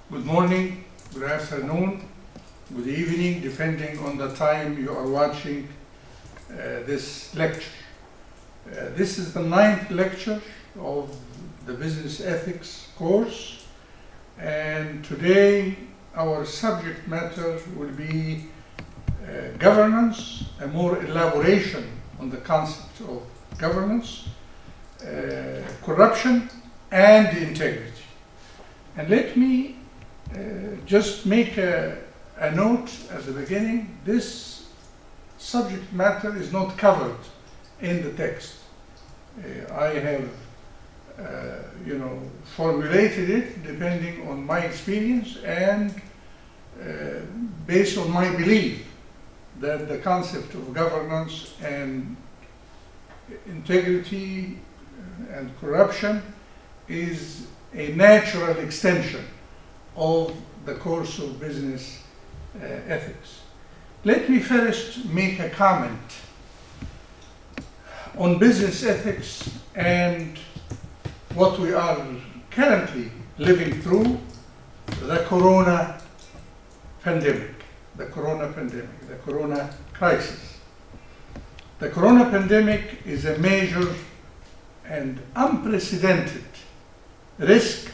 Good morning, good afternoon, good evening, depending on the time you are watching this lecture. This is the 9th lecture of the Business Ethics course, and today our subject matter will be governance, a more elaboration on the concept of governance, corruption, and integrity. And let me just make a note at the beginning. This subject matter is not covered in the text. I have formulated it depending on my experience and based on my belief that the concept of governance and integrity and corruption is a natural extension of the course of business ethics. Let me first make a comment on business ethics and what we are currently living through, the corona pandemic, the corona crisis. The corona pandemic is a major and unprecedented risk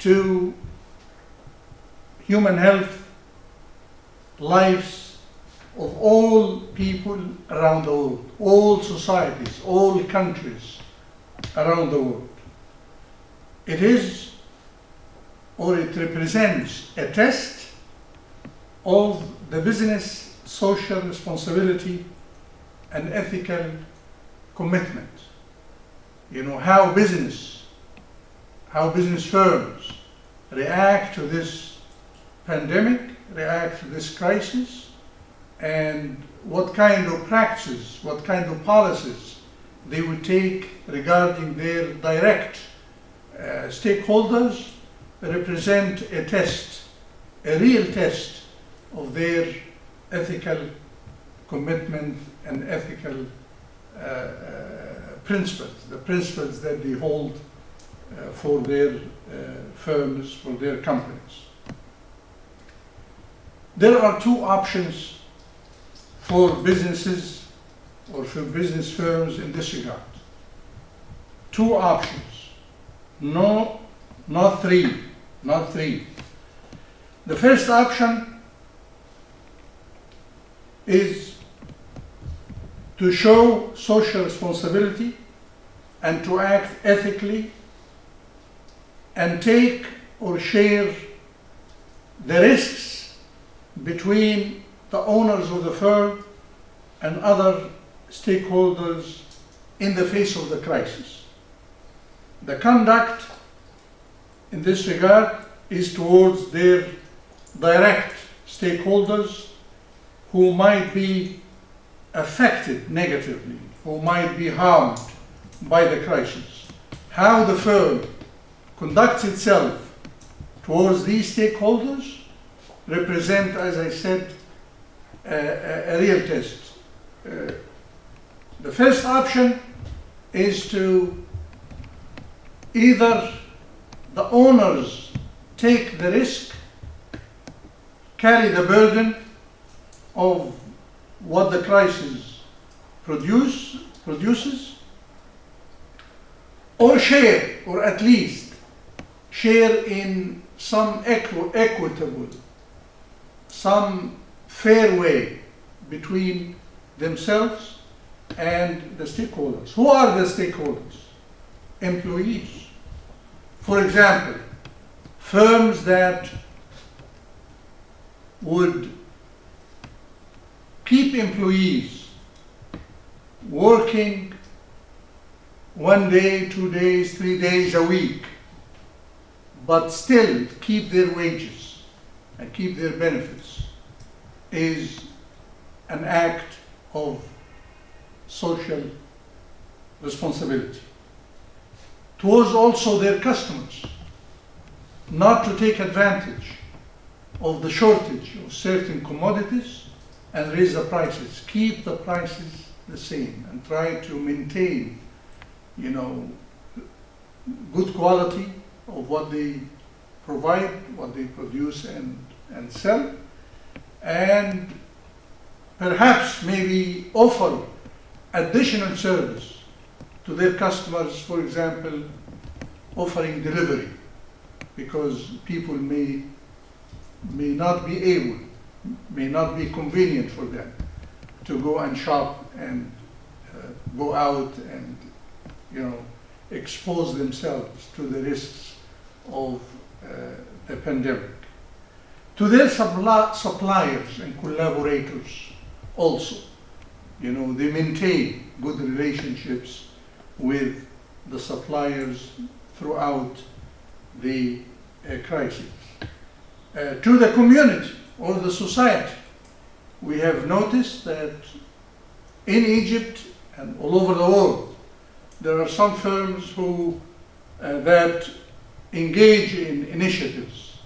to human health, lives of all people around the world, all societies, all countries around the world. It is, or it represents, a test of the business social responsibility and ethical commitment. You know, how business firms react to this pandemic, react to this crisis, and what kind of practices, what kind of policies they would take regarding their direct stakeholders represent a test, a real test of their ethical commitment and ethical principles, the principles that they hold for their firms, for their companies. There are two options for businesses or for business firms in this regard. Two options. No, not three. The first option is to show social responsibility and to act ethically and take or share the risks between the owners of the firm and other stakeholders in the face of the crisis. The conduct in this regard is towards their direct stakeholders who might be affected negatively, who might be harmed by the crisis. How the firm conducts itself towards these stakeholders represent, as I said, a real test. The first option is to either the owners take the risk, carry the burden of what the crisis produces, or share, or at least share in some equitable, some fair way between themselves and the stakeholders. Who are the stakeholders? Employees. For example, firms that would keep employees working 1 day, 2 days, 3 days a week, but still keep their wages and keep their benefits, is an act of social responsibility. Towards also their customers, not to take advantage of the shortage of certain commodities and raise the prices. Keep the prices the same and try to maintain, good quality of what they provide, what they produce and sell, and perhaps maybe offer additional service to their customers, for example, offering delivery, because people may not be able, may not be convenient for them to go and shop and go out and, you know, expose themselves to the risks of the pandemic. To their suppliers and collaborators also, you know, they maintain good relationships with the suppliers throughout the crisis. To the community or the society, we have noticed that in Egypt and all over the world, there are some firms who that engage in initiatives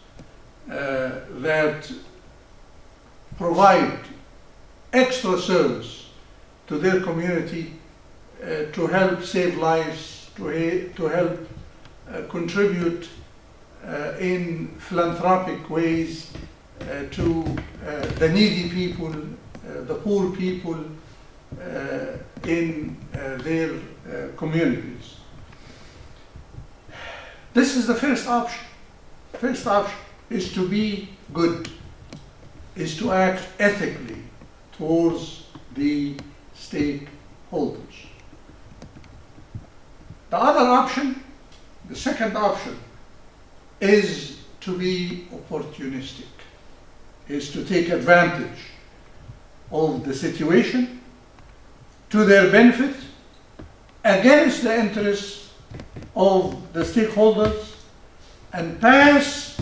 that provide extra service to their community to help save lives, to help contribute in philanthropic ways to the needy people, the poor people in their communities. This is the first option. First option is to be good, is to act ethically towards the stakeholders. The other option, the second option, is to be opportunistic, is to take advantage of the situation to their benefit against the interests of the stakeholders and pass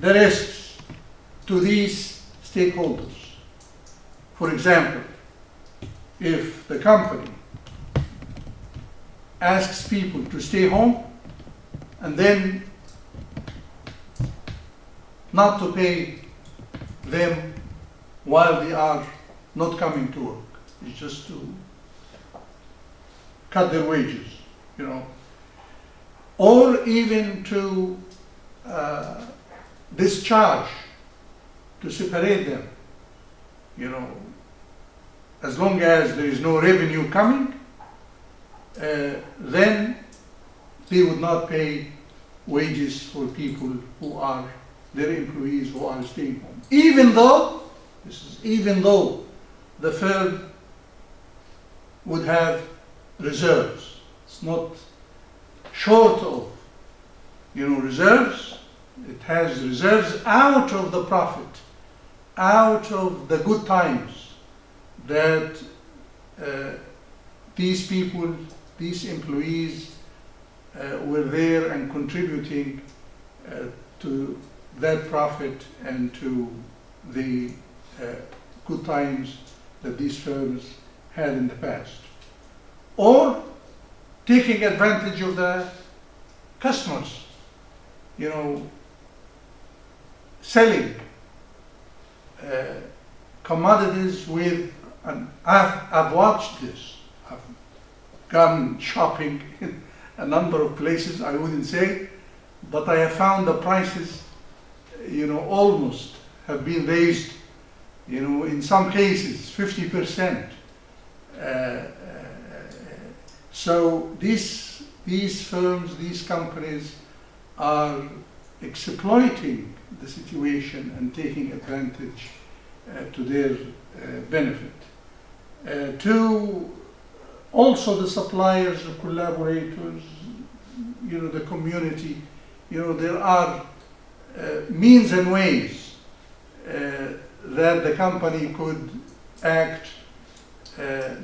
the risks to these stakeholders. For example, if the company asks people to stay home and then not to pay them while they are not coming to work, it's just to cut their wages, you know, or even to discharge, to separate them, you know, as long as there is no revenue coming, then they would not pay wages for people who are their employees who are staying home. Even though the firm would have reserves. It's not short of, you know, reserves. It has reserves out of the profit, out of the good times that these people, these employees were there and contributing to that profit and to the good times that these firms had in the past. Or taking advantage of the customers, you know, selling commodities with, and I've watched this. I've gone shopping in a number of places, I wouldn't say, but I have found the prices, you know, almost have been raised, you know, in some cases 50%. So these firms, these companies are exploiting the situation and taking advantage to their benefit. To also the suppliers, the collaborators, you know, the community, you know, there are means and ways that the company could act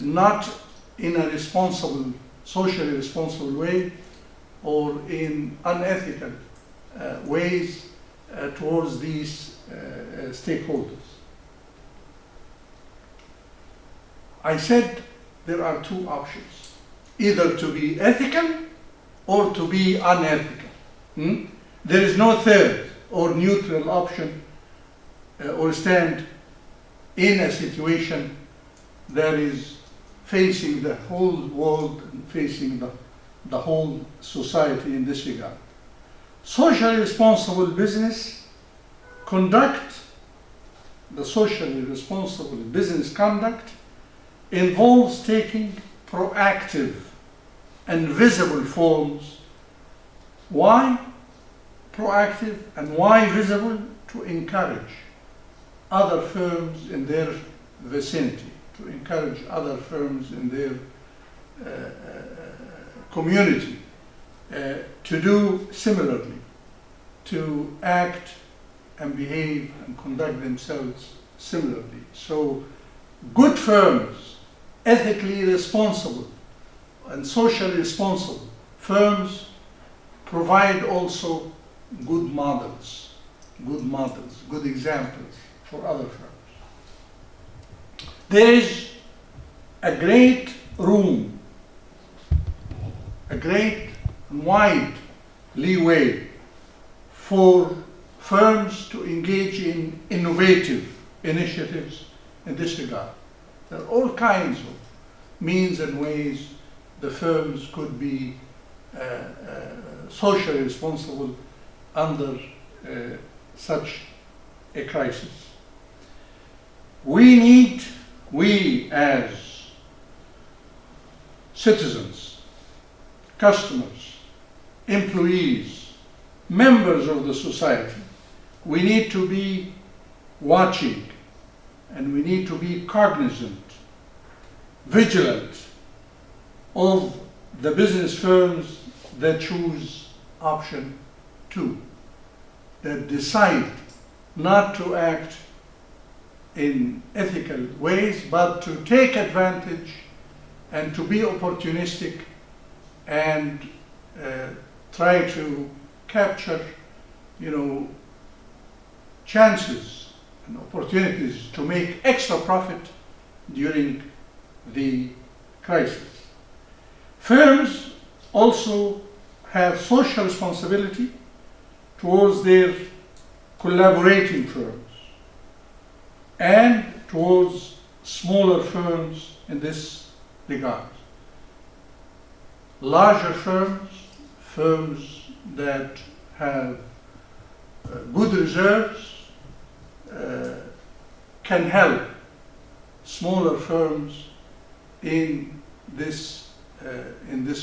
not in a responsible, socially responsible way or in unethical ways towards these stakeholders. I said there are two options, either to be ethical or to be unethical. There is no third or neutral option or stand in a situation that is facing the whole world and facing the whole society in this regard. Socially responsible business the socially responsible business conduct involves taking proactive and visible forms. Why proactive and why visible? To encourage other firms in their vicinity, to encourage other firms in their community to do similarly, to act and behave and conduct themselves similarly. So good firms, ethically responsible and socially responsible firms provide also good models, good examples for other firms. There is a great room, a great and wide leeway for firms to engage in innovative initiatives in this regard. There are all kinds of means and ways the firms could be socially responsible under such a crisis. We as citizens, customers, employees, members of the society, we need to be watching and we need to be cognizant, vigilant of the business firms that choose option 2, that decide not to act in ethical ways, but to take advantage and to be opportunistic and try to capture, chances and opportunities to make extra profit during the crisis. Firms also have social responsibility towards their collaborating firms and towards smaller firms in this regard. Larger firms that have good reserves can help smaller firms in this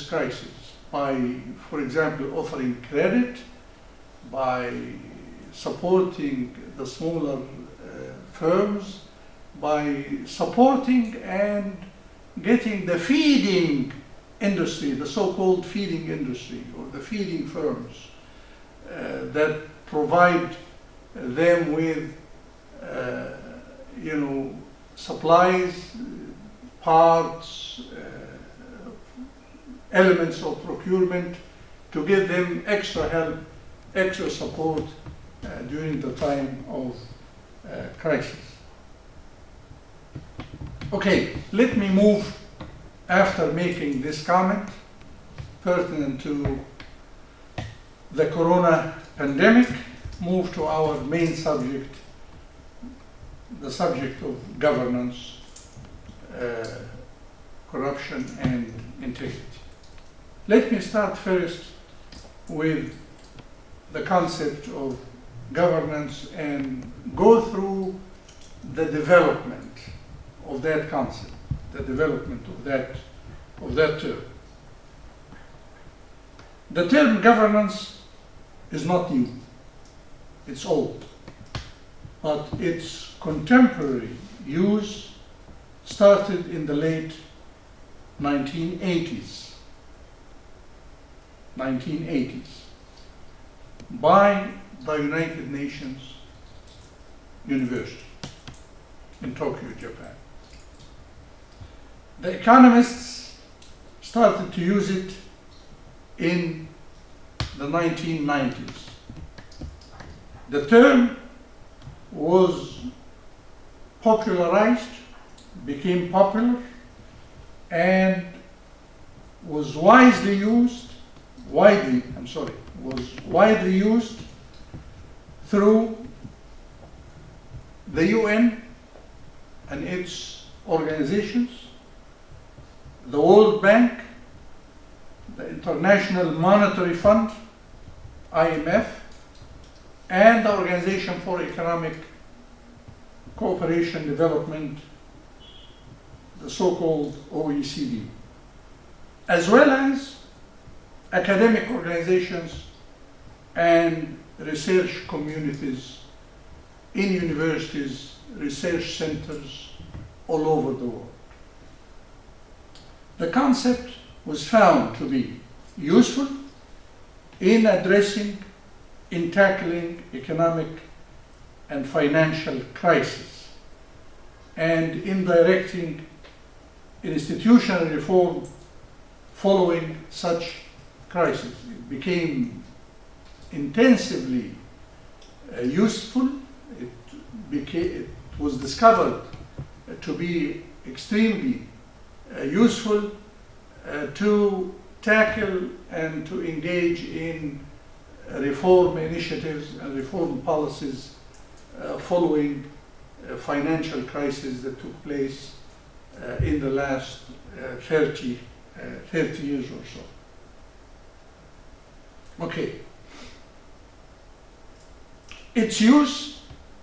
crisis by, for example, offering credit, by supporting the smaller firms, by supporting and getting the feeding industry, the so-called feeding industry, or the feeding firms that provide them with supplies, parts, elements of procurement to give them extra help, extra support during the time of crisis. Okay, let me move, after making this comment pertinent to the corona pandemic, move to our main subject, the subject of governance, corruption, and integrity. Let me start first with the concept of governance and go through the development of that concept, the development of that term. The term governance is not new, it's old, but its contemporary use started in the late 1980s by the United Nations University in Tokyo, Japan. The economists started to use it in the 1990s. The term was popularized, became popular, and was widely used through the UN and its organizations, the World Bank, the International Monetary Fund, IMF, and the Organization for Economic Cooperation and Development, the so-called OECD, as well as academic organizations and research communities in universities, research centers all over the world. The concept was found to be useful in addressing, in tackling economic and financial crisis, and in directing institutional reform following such crisis. It became intensively useful. It was discovered to be extremely useful to tackle and to engage in reform initiatives and reform policies following financial crisis that took place in the last 30 years or so. Okay. Its use,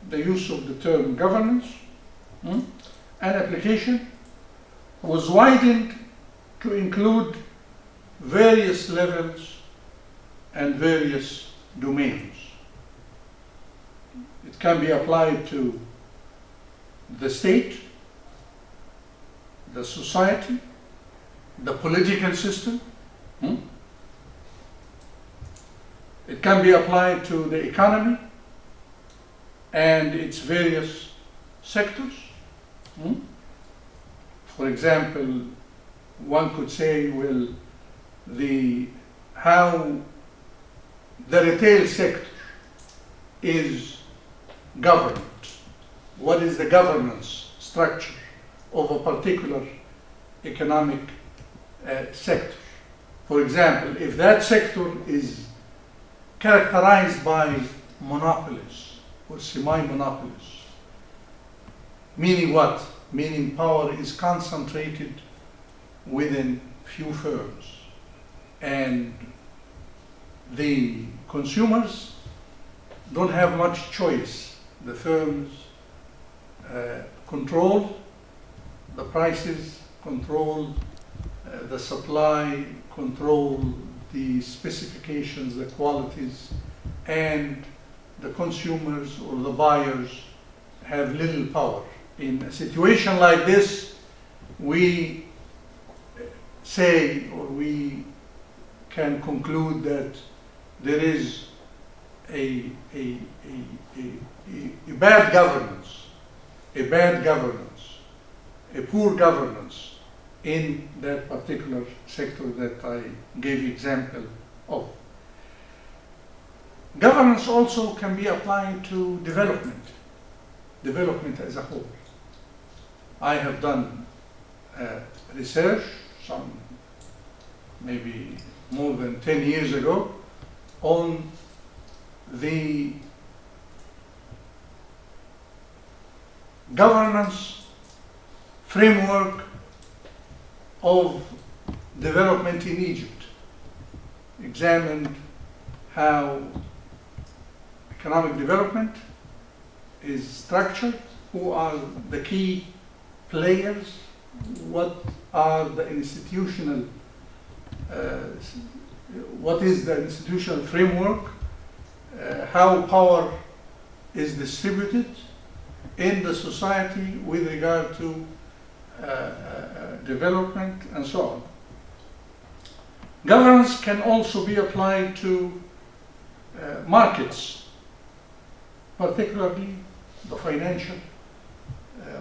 the use of the term governance and application, was widened to include various levels and various domains. It can be applied to the state, the society, the political system. It can be applied to the economy and its various sectors. For example, one could say, well, how the retail sector is governed. What is the governance structure of a particular economic sector? For example, if that sector is characterized by monopolies or semi-monopolies, meaning what? Meaning power is concentrated within few firms, and the consumers don't have much choice. The firms control the prices, control the supply, control the specifications, the qualities, and the consumers or the buyers have little power. In a situation like this, we say, or we can conclude, that there is a bad governance, a poor governance in that particular sector that I gave example of. Governance also can be applied to development as a whole. I have done research, some maybe more than 10 years ago, on the governance framework of development in Egypt. Examined how economic development is structured, who are the key players, what are the institutional, what is the institutional framework, how power is distributed in the society with regard to development, and so on. Governance can also be applied to markets, particularly the financial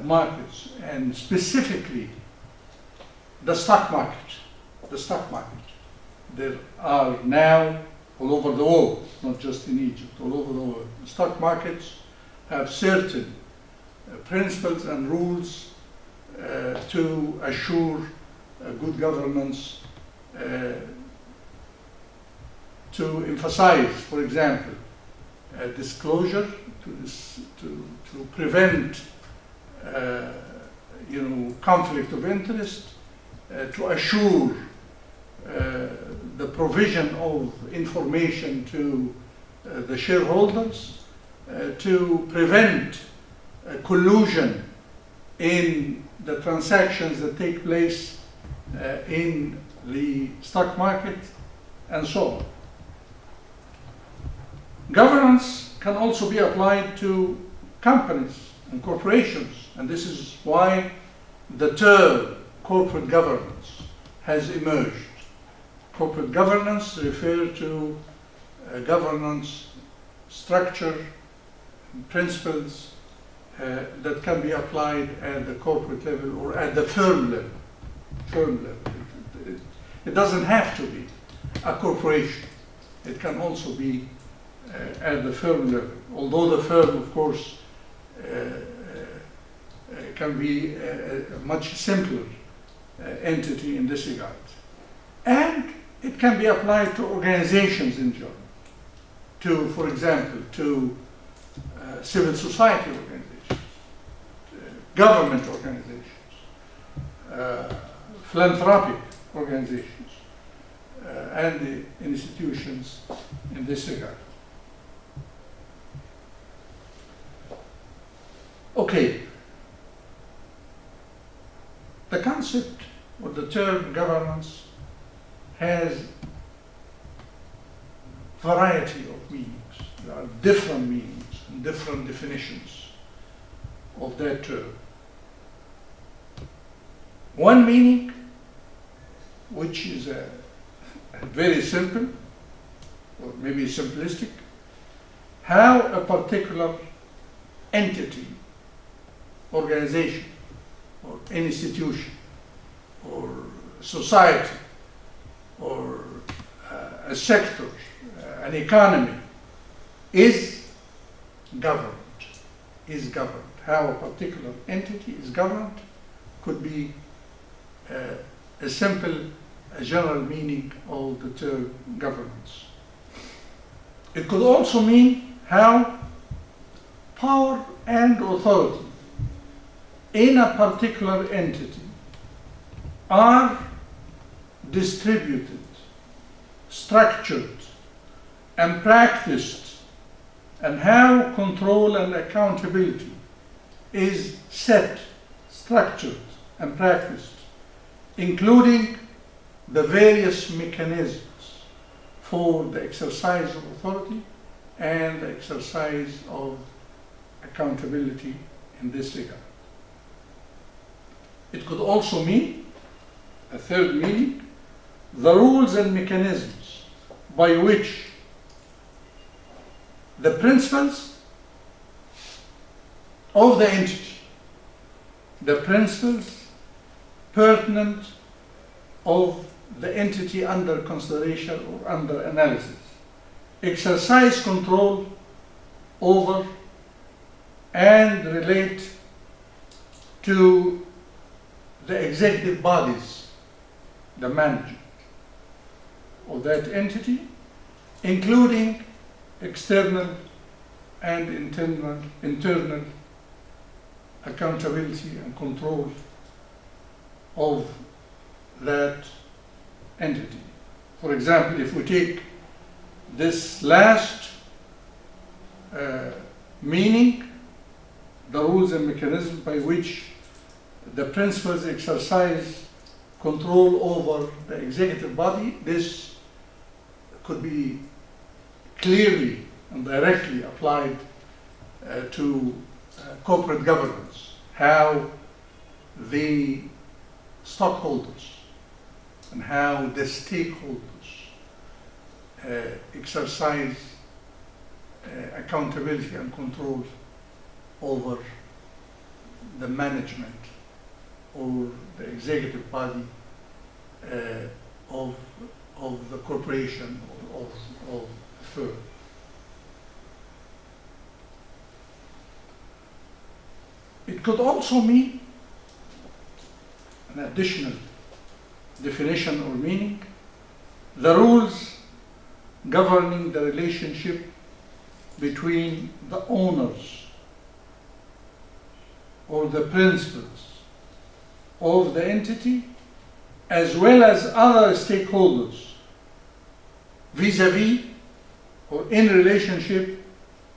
markets, and specifically the stock market. The stock market. There are now all over the world, not just in Egypt, all over the world. Stock markets have certain principles and rules to assure good governance, to emphasize, for example, disclosure, to prevent conflict of interest, to assure the provision of information to the shareholders, to prevent collusion in the transactions that take place in the stock market, and so on. Governance can also be applied to companies and corporations, and this is why the term corporate governance has emerged. Corporate governance refers to governance structure and principles that can be applied at the corporate level or at the firm level. It doesn't have to be a corporation. It can also be at the firm level, although the firm, of course, can be a much simpler entity in this regard. And it can be applied to organizations in general, to, for example, to civil society organizations, government organizations, philanthropic organizations, and the institutions in this regard. Okay. The concept or the term governance has variety of meanings. There are different meanings and different definitions of that term. One meaning, which is very simple, or maybe simplistic, how a particular entity, organization, or institution, or society, or a sector, an economy, is governed. How a particular entity is governed could be a simple, a general meaning of the term governance. It could also mean how power and authority in a particular entity are distributed, structured, and practiced, and how control and accountability is set, structured, and practiced, including the various mechanisms for the exercise of authority and the exercise of accountability in this regard. It could also mean, a third meaning, the rules and mechanisms by which the principles of the entity, the principles pertinent of the entity under consideration or under analysis, exercise control over and relate to the executive bodies, the management of that entity, including external and internal accountability and control of that entity. For example, if we take this last meaning, the rules and mechanisms by which the principals exercise control over the executive body, this could be clearly and directly applied to corporate governance, how the stockholders and how the stakeholders exercise accountability and control over the management or the executive body of the corporation or of the firm. It could also mean an additional definition or meaning, the rules governing the relationship between the owners or the principals of the entity, as well as other stakeholders vis-a-vis or in relationship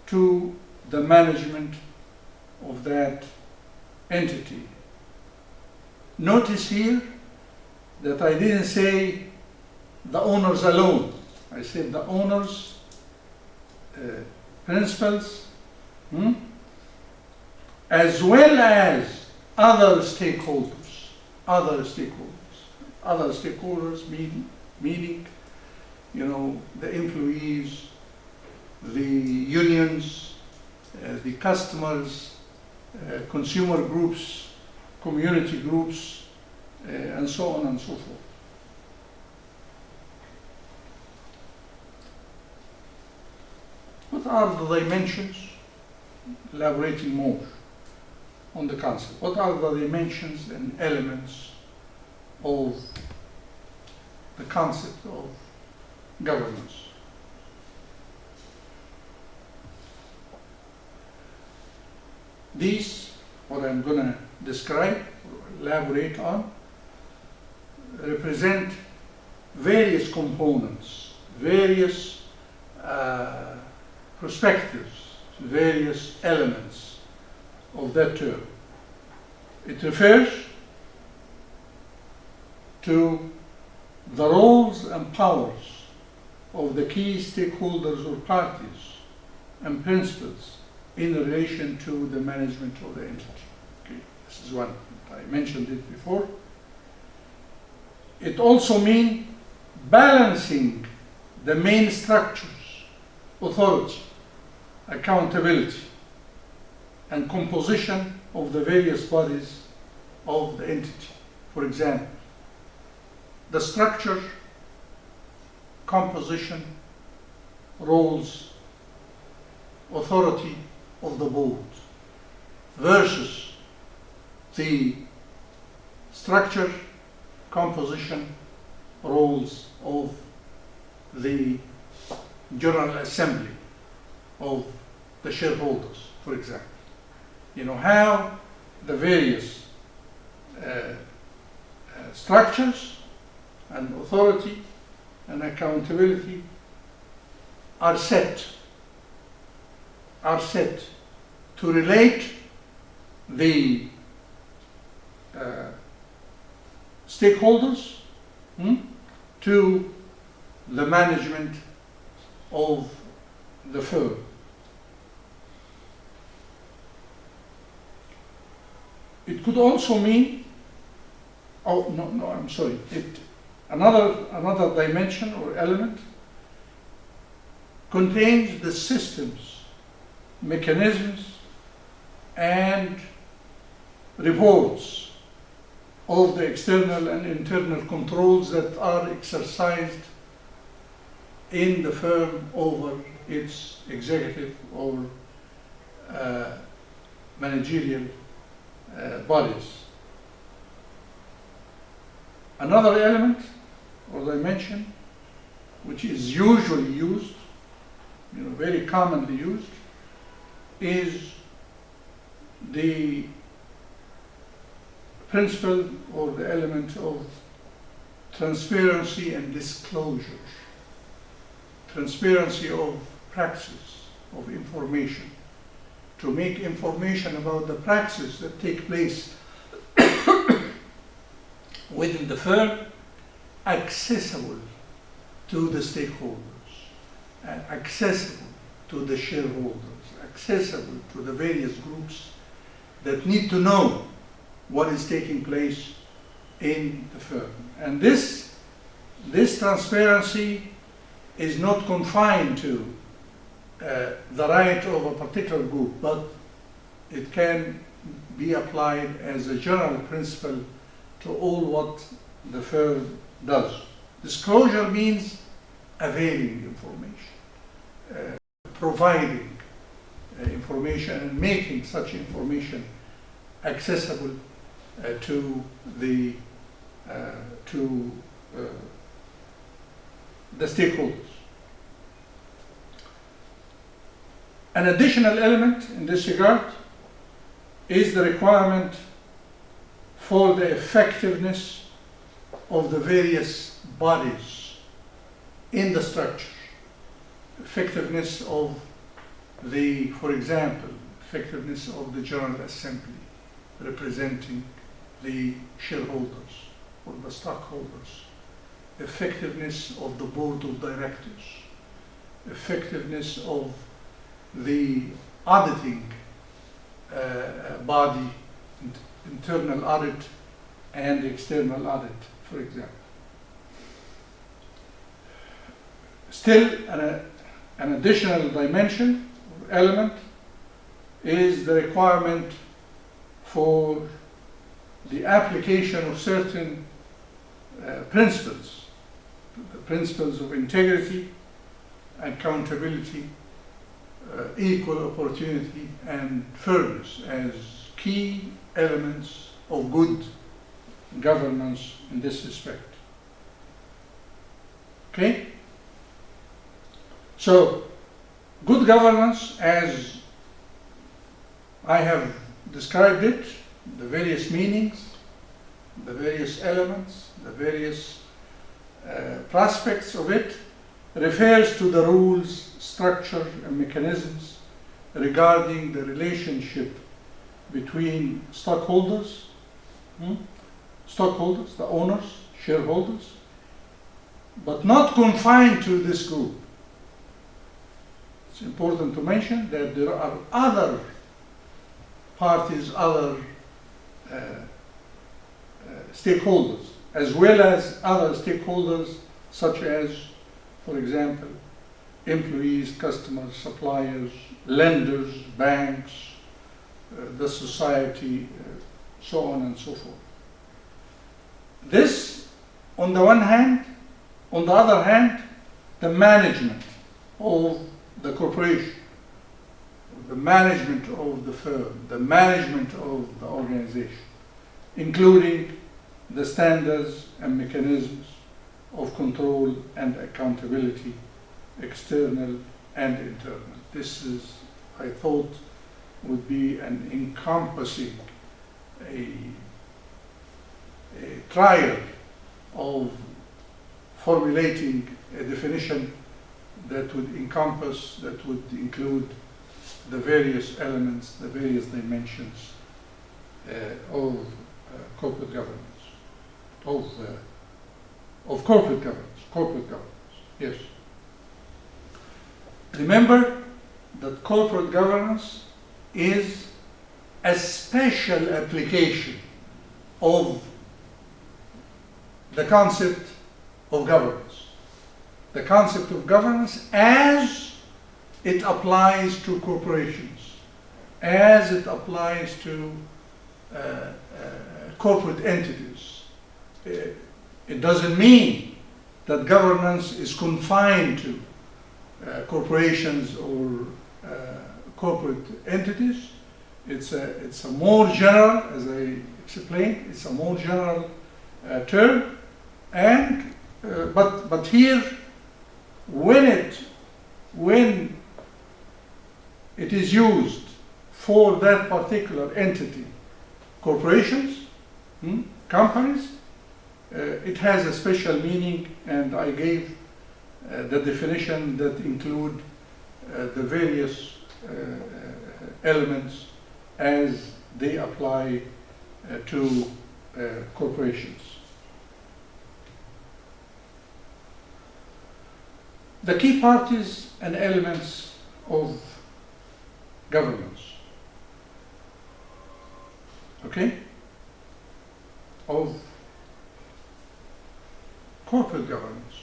to the management of that entity. Notice here that I didn't say the owners alone. I said the owners, principals, as well as other stakeholders. Other stakeholders meaning, you know, the employees, the unions, the customers, consumer groups, community groups, and so on and so forth. What are the dimensions? Elaborating more on the concept. What are the dimensions and elements of the concept of governance? These, what I'm going to describe or elaborate on, represent various components, various perspectives, various elements of that term. It refers to the roles and powers of the key stakeholders or parties and principles in relation to the management of the entity. Okay, this is one. I mentioned it before. It also means balancing the main structures, authority, accountability, and composition of the various bodies of the entity. For example, the structure, composition, roles, authority of the board versus the structure, composition, roles of the General Assembly of the shareholders, for example. You know, how the various structures and authority and accountability are set to relate the stakeholders to the management of the firm. It could also mean, another dimension or element contains the systems, mechanisms, and reports of the external and internal controls that are exercised in the firm over its executive or managerial bodies. Another element or dimension which is usually used, very commonly used, is the principle or the element of transparency and disclosure. Transparency of praxis, of information, to make information about the practices that take place within the firm accessible to the stakeholders, and accessible to the shareholders, accessible to the various groups that need to know what is taking place in the firm. And this transparency is not confined to the right of a particular group, but it can be applied as a general principle to all what the firm does. Disclosure means availing information, providing information and making such information accessible to the stakeholders. An additional element in this regard is the requirement for the effectiveness of the various bodies in the structure. Effectiveness of the, for example, effectiveness of the General Assembly representing the shareholders or the stockholders, effectiveness of the Board of Directors, effectiveness of the auditing body, internal audit and external audit, for example. Still, an additional dimension or element is the requirement for the application of certain principles, the principles of integrity, accountability, equal opportunity, and fairness as key elements of good governance in this respect. Okay? So, good governance, as I have described it, the various meanings, the various elements, the various prospects of it, refers to the rules, structure, and mechanisms regarding the relationship between stockholders, the owners, shareholders, but not confined to this group. It's important to mention that there are other parties, other stakeholders, as well as other stakeholders such as, for example, employees, customers, suppliers, lenders, banks, the society, so on and so forth. This, on the one hand, on the other hand, the management of the corporation, the management of the firm, the management of the organization, including the standards and mechanisms of control and accountability, external and internal. This is, I thought, would be an encompassing, a trial of formulating a definition that would encompass, that would include the various elements, the various dimensions of corporate governance, of corporate governance, yes. Remember that corporate governance is a special application of the concept of governance. The concept of governance as it applies to corporations, as it applies to corporate entities. It doesn't mean that governance is confined to corporations or corporate entities. It's a more general, as I explained, it's a more general term, and but here, when it is used for that particular entity, corporations, companies, it has a special meaning, and I gave the definition that include the various elements as they apply to corporations. The key parties and elements of governance, okay, of corporate governance,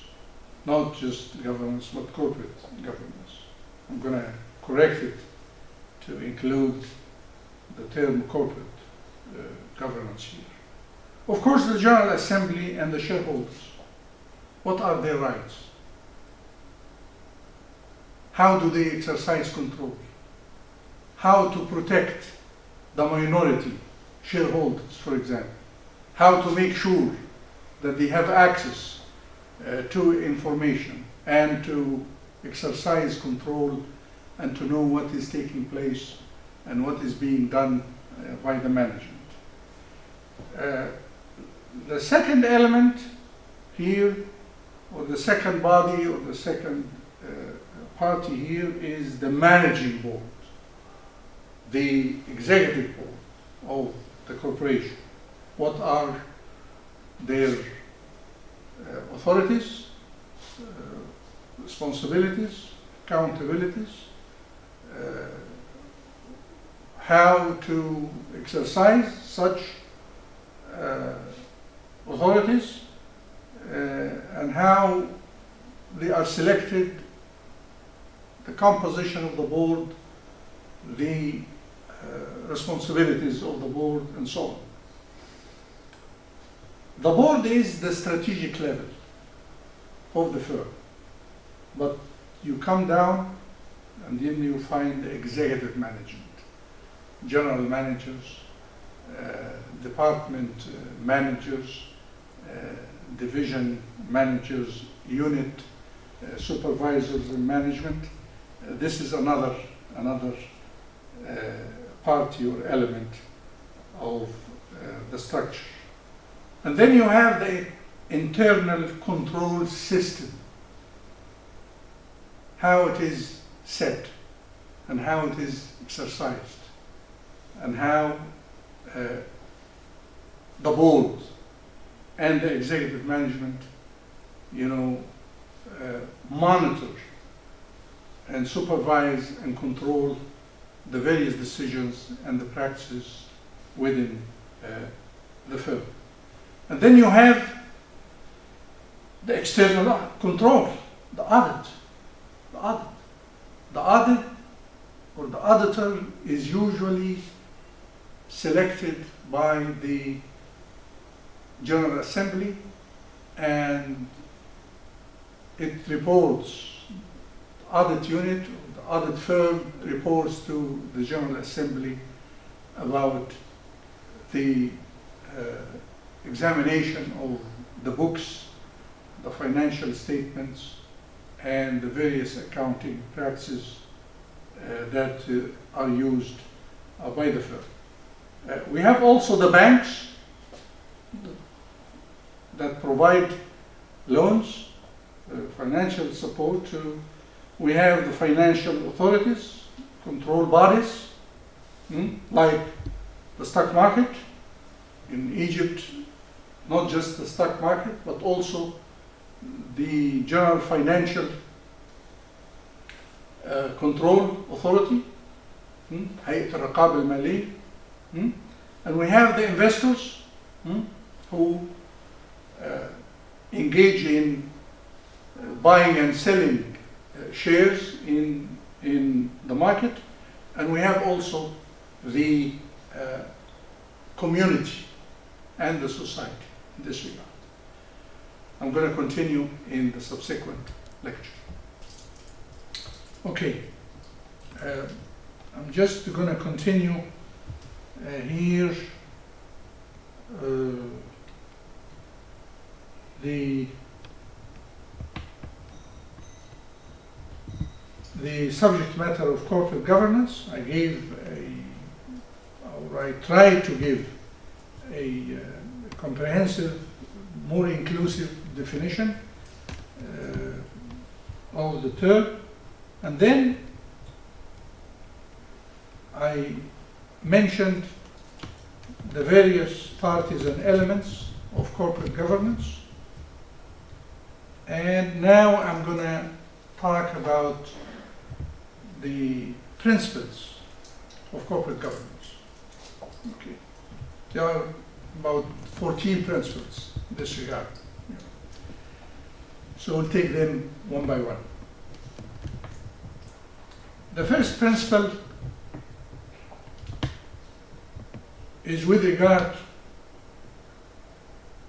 not just governance, but corporate governance. I'm going to correct it to include the term corporate governance here. Of course, the General Assembly and the shareholders, what are their rights? How do they exercise control? How to protect the minority shareholders, for example? How to make sure that they have access to information and to exercise control and to know what is taking place and what is being done by the management. The second element here or the second body, or the second party here is the managing board, the executive board of the corporation. What are their authorities, responsibilities, accountabilities, how to exercise such authorities, and how they are selected, the composition of the board, the responsibilities of the board, and so on. The board is the strategic level of the firm, but you come down and then you find the executive management, general managers, department managers, division managers, unit supervisors and management. This is another party or element of the structure. And then you have the internal control system, how it is set and how it is exercised, and how the board and the executive management, monitor and supervise and control the various decisions and the practices within the firm. And then you have the external control, the audit. The audit or the auditor is usually selected by the General Assembly, and it reports, the audit unit, the audit firm reports to the General Assembly about the examination of the books, the financial statements, and the various accounting practices that are used by the firm. We have also the banks that provide loans, financial support to. We have the financial authorities, control bodies, like the stock market in Egypt, not just the stock market, but also the General Financial Control Authority, هيئة الرقابة المالية, and we have the investors who engage in buying and selling shares in the market, and we have also the community and the society in this regard. I'm going to continue in the subsequent lecture. Okay, I'm just going to continue here the subject matter of corporate governance. I tried to give a comprehensive, more inclusive definition of the term, and then I mentioned the various parties and elements of corporate governance, and now I'm going to talk about the principles of corporate governance. Okay. There are about 14 principles in this regard. So we'll take them one by one. The first principle is with regard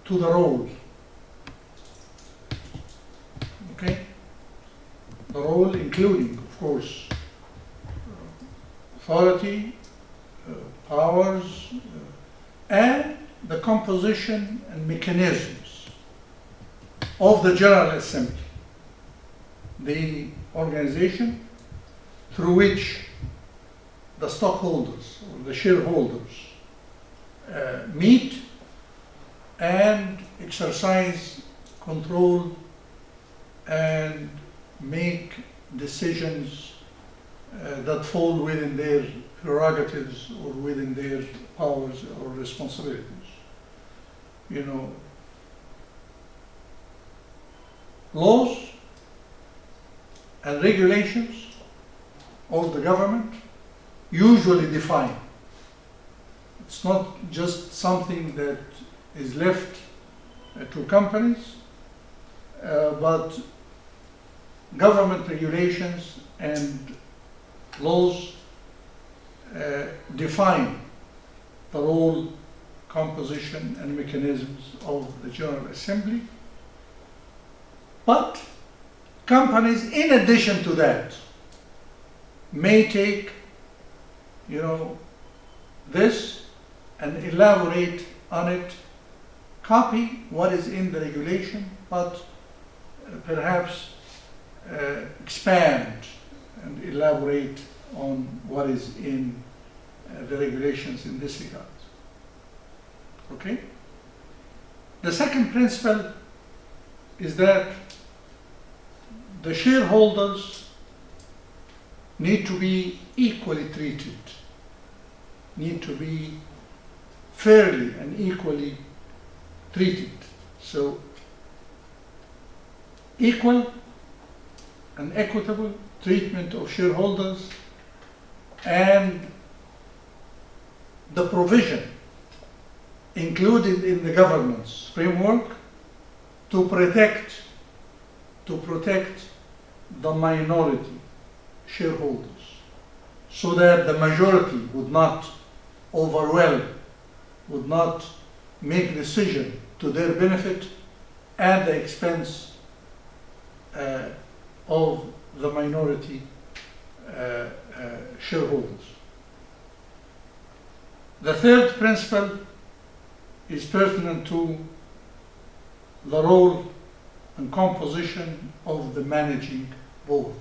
to the role. Okay? The role including, of course, authority, powers, and the composition and mechanisms of the General Assembly, the organization through which the stockholders or the shareholders meet and exercise control and make decisions that fall within their prerogatives or within their powers or responsibilities. You know, laws and regulations of the government usually define. It's not just something that is left to companies, but government regulations and laws define the role, composition, and mechanisms of the General Assembly. But companies, in addition to that, may take, you know, this and elaborate on it, copy what is in the regulation, but perhaps expand and elaborate on what is in the regulations in this regard. Okay? The second principle is that the shareholders need to be equally treated, need to be fairly and equally treated. So, equal and equitable treatment of shareholders and the provision included in the governance framework to protect the minority shareholders so that the majority would not overwhelm, would not make decision to their benefit at the expense of the minority shareholders. The third principle is pertinent to the role and composition of the managing board.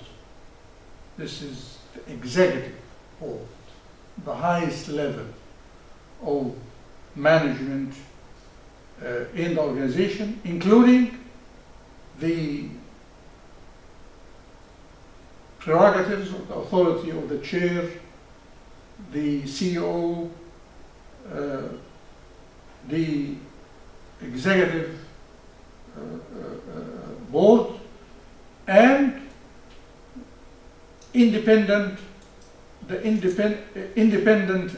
This is the executive board, the highest level of management in the organization, including the prerogatives of the authority of the chair, the CEO, the executive board, and independent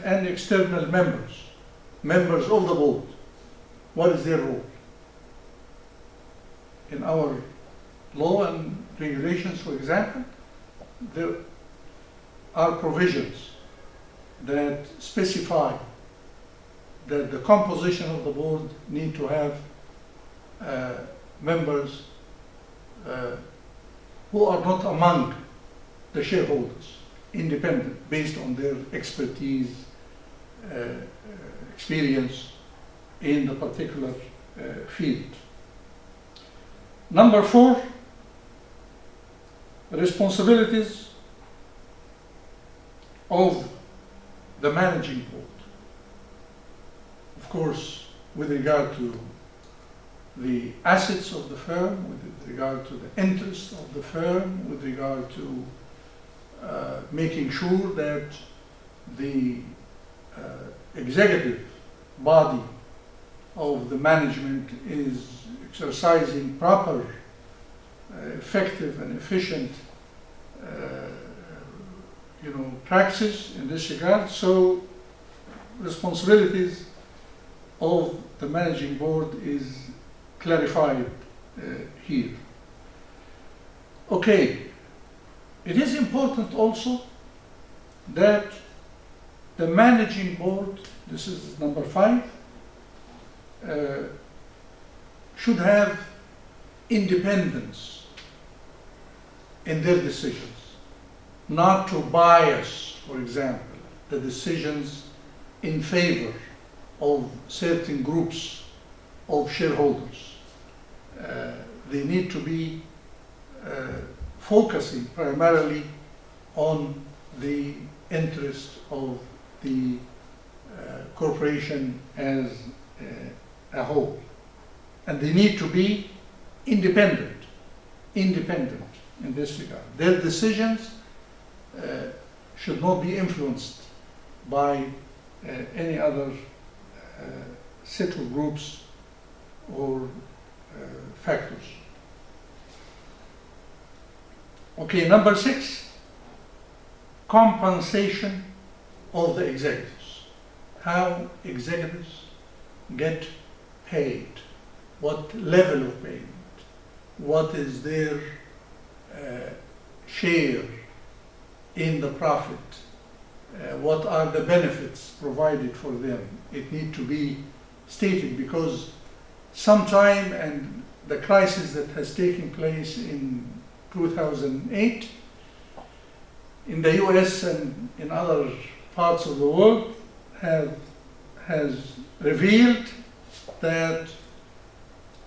and external members of the board. What is their role? In our law and regulations, for example, there are provisions that specify that the composition of the board need to have members who are not among the shareholders, independent, based on their expertise, experience in the particular field. Number 4, responsibilities of the managing board. Of course, with regard to the assets of the firm, with regard to the interests of the firm, with regard to making sure that the executive body of the management is exercising proper, effective and efficient practice in this regard. So responsibilities of the managing board is clarified here. Okay, it is important also that the managing board, this is number 5, should have independence in their decisions, not to bias, for example, the decisions in favor of certain groups of shareholders. They need to be focusing primarily on the interest of the corporation as a whole. And they need to be independent independent in this regard. Their decisions should not be influenced by any other set of groups or factors. Okay, number 6, compensation of the executives. How executives get paid, what level of payment, what is their share in the profit, what are the benefits provided for them. It needs to be stated, because sometime, and the crisis that has taken place in 2008 in the US and in other parts of the world has revealed that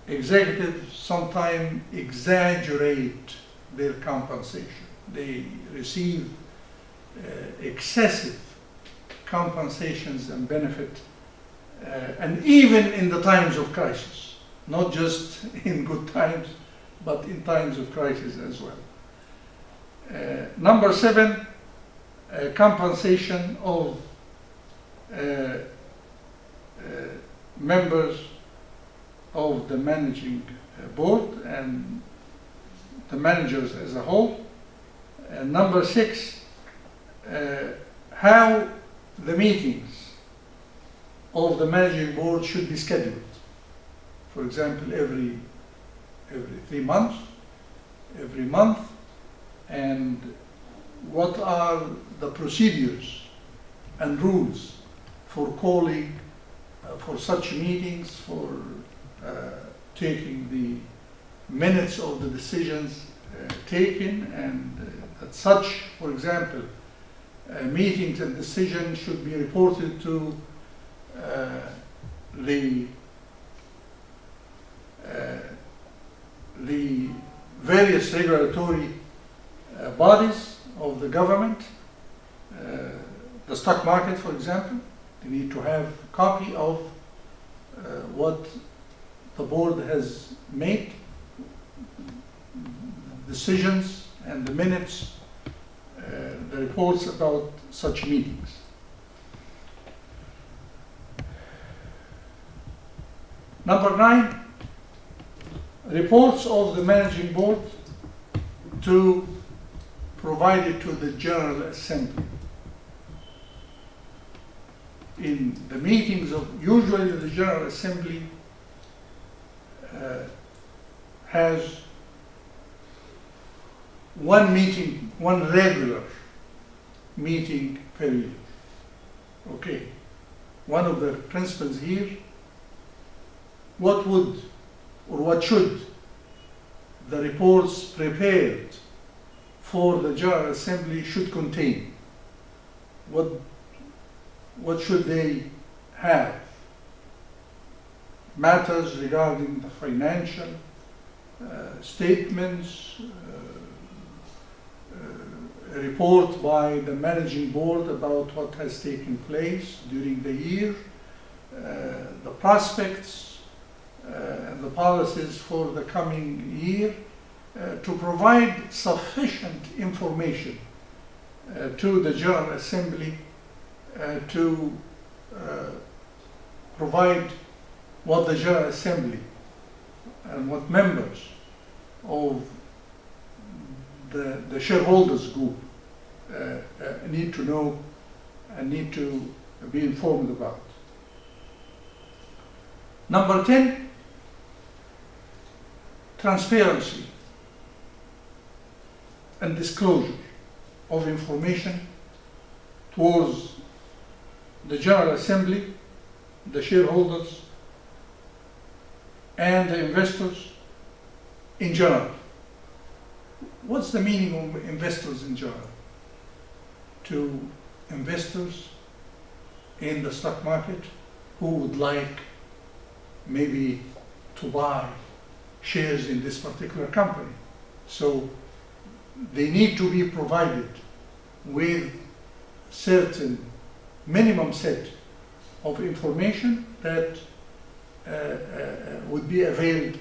executives sometimes exaggerate their compensation. They receive excessive compensations and benefit, and even in the times of crisis, not just in good times, but in times of crisis as well. Number 7, compensation of members of the managing board and the managers as a whole. Number 6, how the meetings of the managing board should be scheduled. For example, every 3 months, every month, and what are the procedures and rules for calling for such meetings, for taking the minutes of the decisions taken, and that such, for example, meetings and decisions should be reported to the various regulatory bodies of the government. The stock market, for example, they need to have a copy of what the board has made, decisions and the minutes, the reports about such meetings. Number 9, reports of the managing board to provided to the General Assembly. In the meetings of, usually the General Assembly has one meeting, one regular meeting per year. Okay, one of the principles here, what would or what should the reports prepared for the General Assembly should contain? What should they have? Matters regarding the financial statements, a report by the managing board about what has taken place during the year, the prospects, and the policies for the coming year, to provide sufficient information to the General Assembly to provide what the General Assembly and what members of the shareholders group need to know and need to be informed about. Number 10, transparency and disclosure of information towards the General Assembly, the shareholders, and the investors in general. What's the meaning of investors in general? To investors in the stock market who would like maybe to buy shares in this particular company. So they need to be provided with certain minimum set of information that would be availed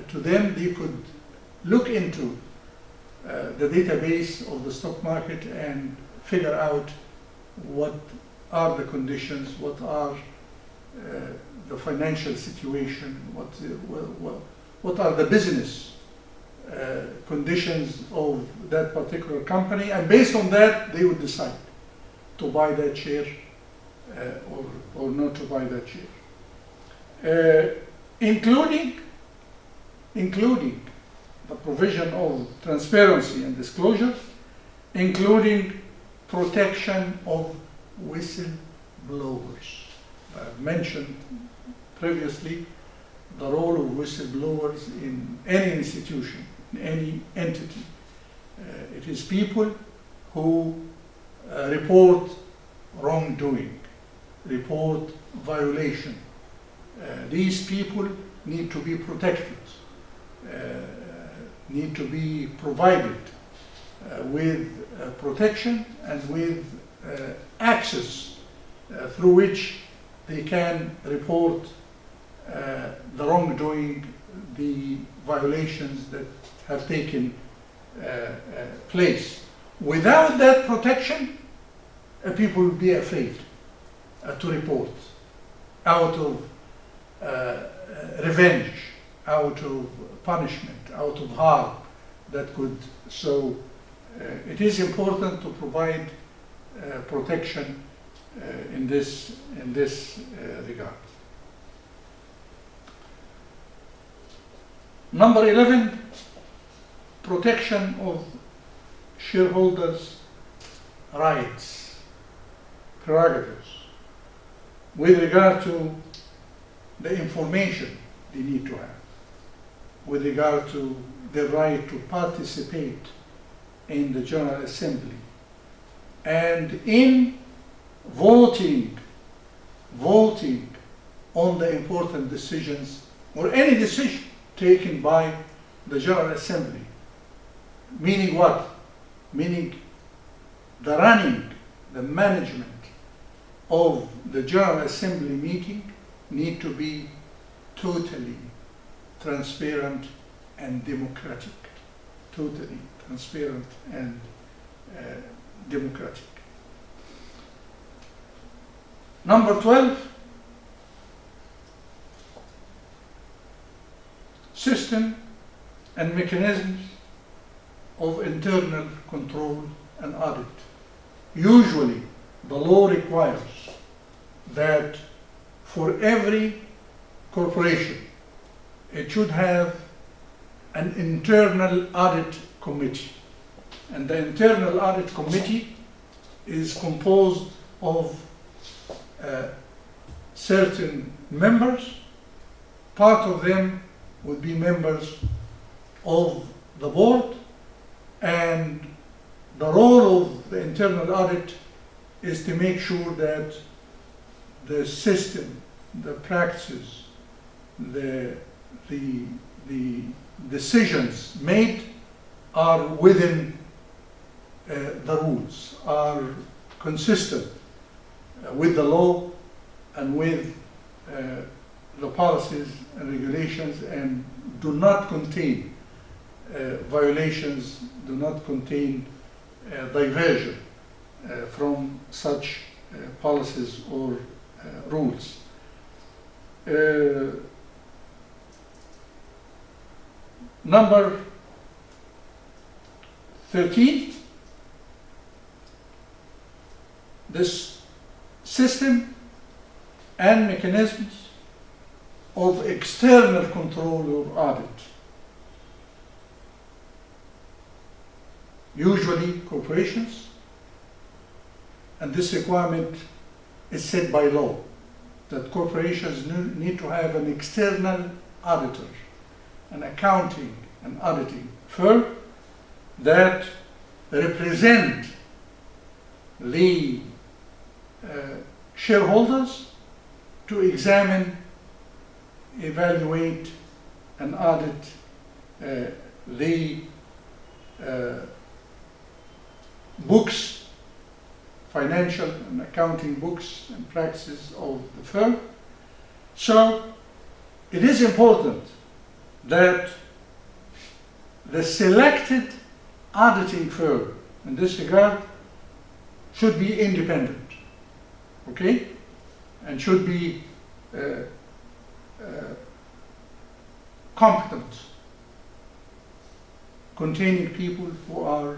to them. They could look into the database of the stock market and figure out what are the conditions, what are the financial situation, what are the business conditions of that particular company, and based on that they would decide to buy that share or not to buy that share, including the provision of transparency and disclosure, including protection of whistleblowers. I've mentioned previously the role of whistleblowers in any institution, in any entity. It is people who report wrongdoing, report violation. These people need to be protected, need to be provided with protection and with access through which they can report the wrongdoing, the violations that have taken place. Without that protection, people will be afraid to report out of revenge, out of punishment, out of harm that could. So it is important to provide protection in this regard. Number 11, protection of shareholders' rights, prerogatives, with regard to the information they need to have, with regard to the right to participate in the General Assembly, and in voting on the important decisions or any decision taken by the General Assembly. Meaning what? Meaning the running, the management of the General Assembly meeting need to be totally transparent and democratic. Totally transparent and democratic. Number 12, system and mechanisms of internal control and audit. Usually, the law requires that for every corporation, it should have an internal audit committee. And the internal audit committee is composed of certain members. Part of them would be members of the board, and the role of the internal audit is to make sure that the system, the practices, the decisions made are within the rules, are consistent with the law and with the policies and regulations, and do not contain violations, do not contain diversion from such policies or rules. Number 13, this system and mechanisms of external control or audit. Usually corporations, and this requirement is set by law, that corporations need to have an external auditor, an accounting and auditing firm that represent the shareholders to examine, evaluate, and audit the books, financial and accounting books and practices of the firm. So it is important that the selected auditing firm in this regard should be independent, okay? And should be competent, containing people who are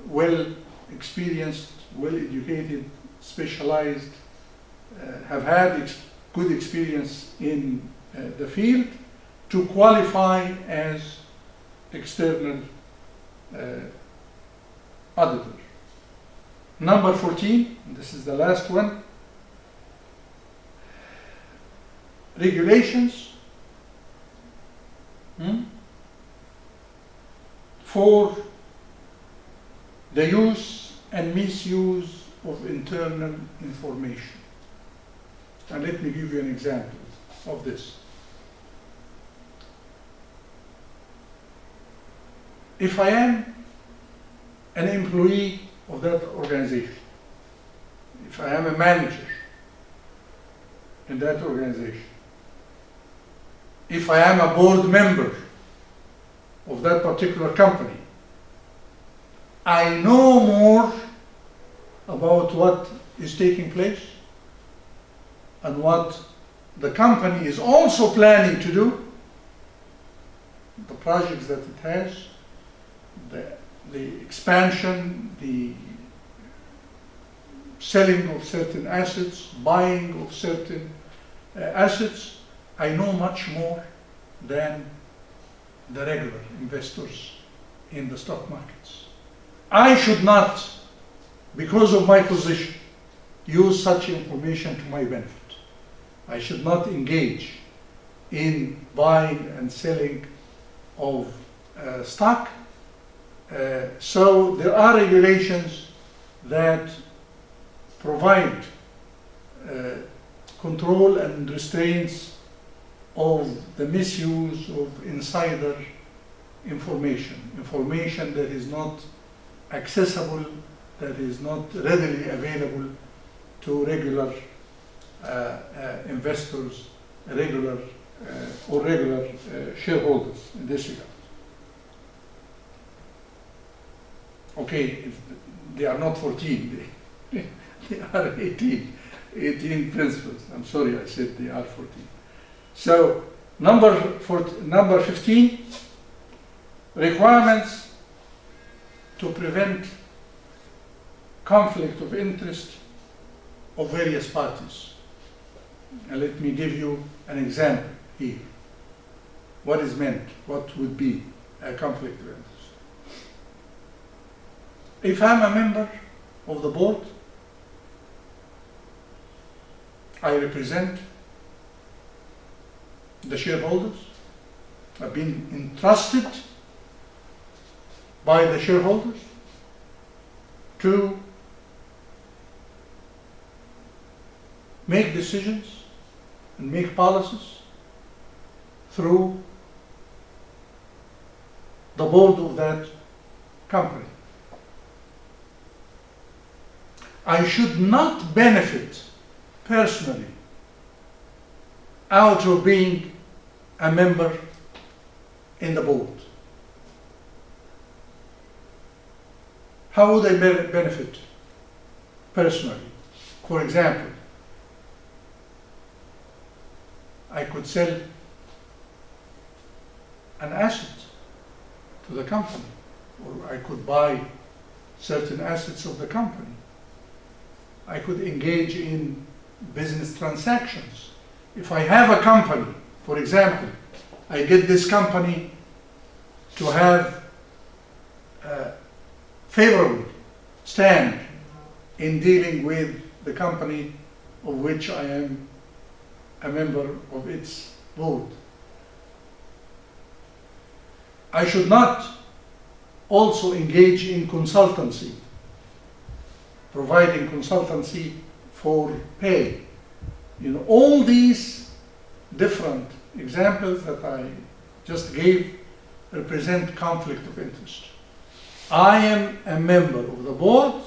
well experienced, well educated, specialized, have had good experience in the field to qualify as external auditor. Number 14, this is the last one, regulations for the use and misuse of internal information. And let me give you an example of this. If I am an employee of that organization, if I am a manager in that organization, if I am a board member of that particular company, I know more about what is taking place and what the company is also planning to do, the projects that it has, the expansion, the selling of certain assets, buying of certain assets. I know much more than the regular investors in the stock markets. I should not, because of my position, use such information to my benefit. I should not engage in buying and selling of stock. So there are regulations that provide control and restraints of the misuse of insider information, information that is not accessible, that is not readily available to regular investors, regular shareholders in this regard. Okay, if they are not 14, they are 18 principles. I'm sorry, I said they are 14. So number 15, requirements to prevent conflict of interest of various parties. And let me give you an example here. What is meant? What would be a conflict of interest? If I'm a member of the board, I represent the shareholders. I've been entrusted by the shareholders to make decisions and make policies through the board of that company. I should not benefit personally out of being a member in the board. How would I benefit personally? For example, I could sell an asset to the company, or I could buy certain assets of the company. I could engage in business transactions. If I have a company, for example, I get this company to have a favorable stand in dealing with the company of which I am a member of its board. I should not also engage in consultancy, providing consultancy for pay. You know, all these different examples that I just gave represent conflict of interest. I am a member of the board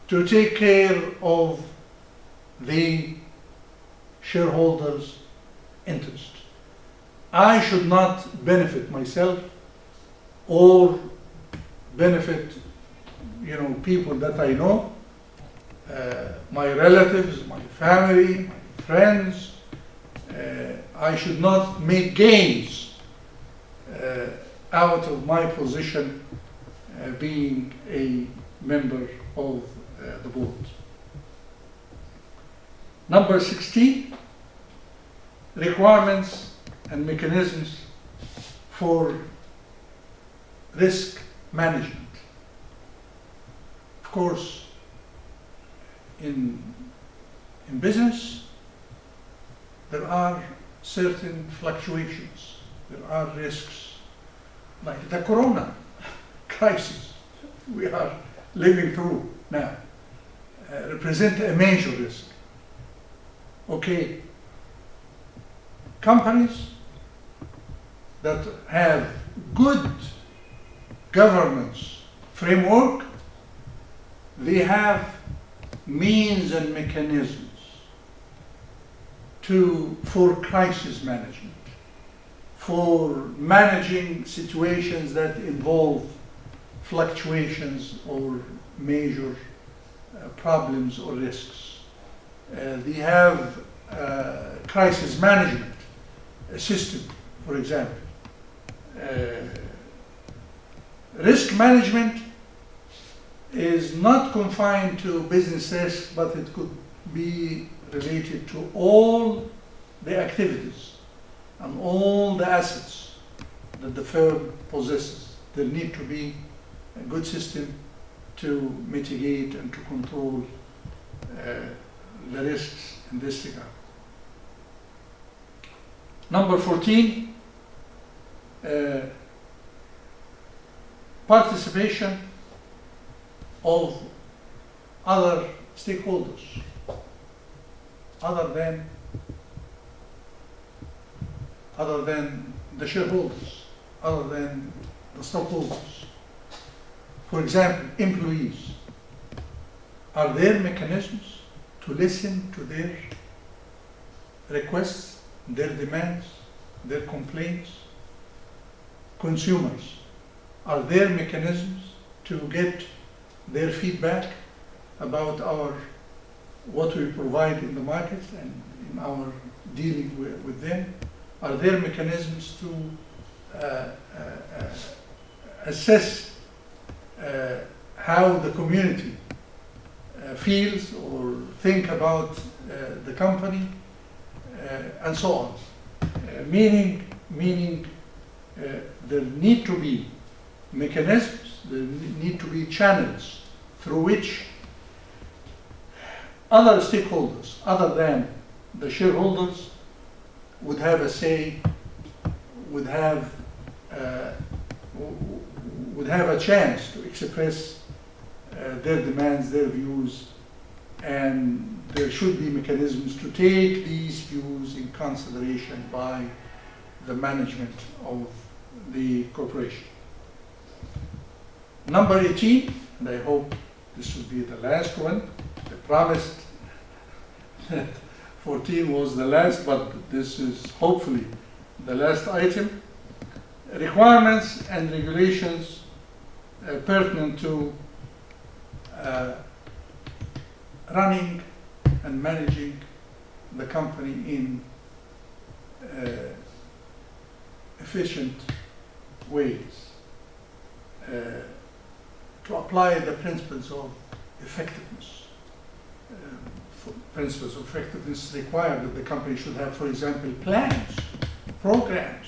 to take care of the shareholders' interest. I should not benefit myself or benefit, people that I know, my relatives, my family, my friends. I should not make gains out of my position being a member of the board. Number 16, requirements and mechanisms for risk management. Of course, in business, there are certain fluctuations, there are risks, like the corona crisis we are living through now, represent a major risk. Okay, companies that have good governance framework, they have means and mechanisms for crisis management, for managing situations that involve fluctuations or major problems or risks. They have crisis management system, for example. Risk management is not confined to business risk, but it could be related to all the activities and all the assets that the firm possesses. There need to be a good system to mitigate and to control the risks in this regard. Number 14, participation of other stakeholders other than the shareholders, other than the stockholders. For example, employees. Are there mechanisms to listen to their requests, their demands, their complaints? Consumers. Are there mechanisms to get their feedback about what we provide in the market and in our dealing with them? Are there mechanisms to assess how the community feels or think about the company, and so on? Meaning there need to be mechanisms, there need to be channels through which other stakeholders, other than the shareholders, would have a say, would have a chance to express their demands, their views, and there should be mechanisms to take these views in consideration by the management of the corporation. Number 18, and I hope this will be the last one. I promised that 14 was the last, but this is hopefully the last item. Requirements and regulations pertinent to running and managing the company in efficient ways, to apply the principles of effectiveness. Principles of effectiveness require that the company should have, for example, plans, programs,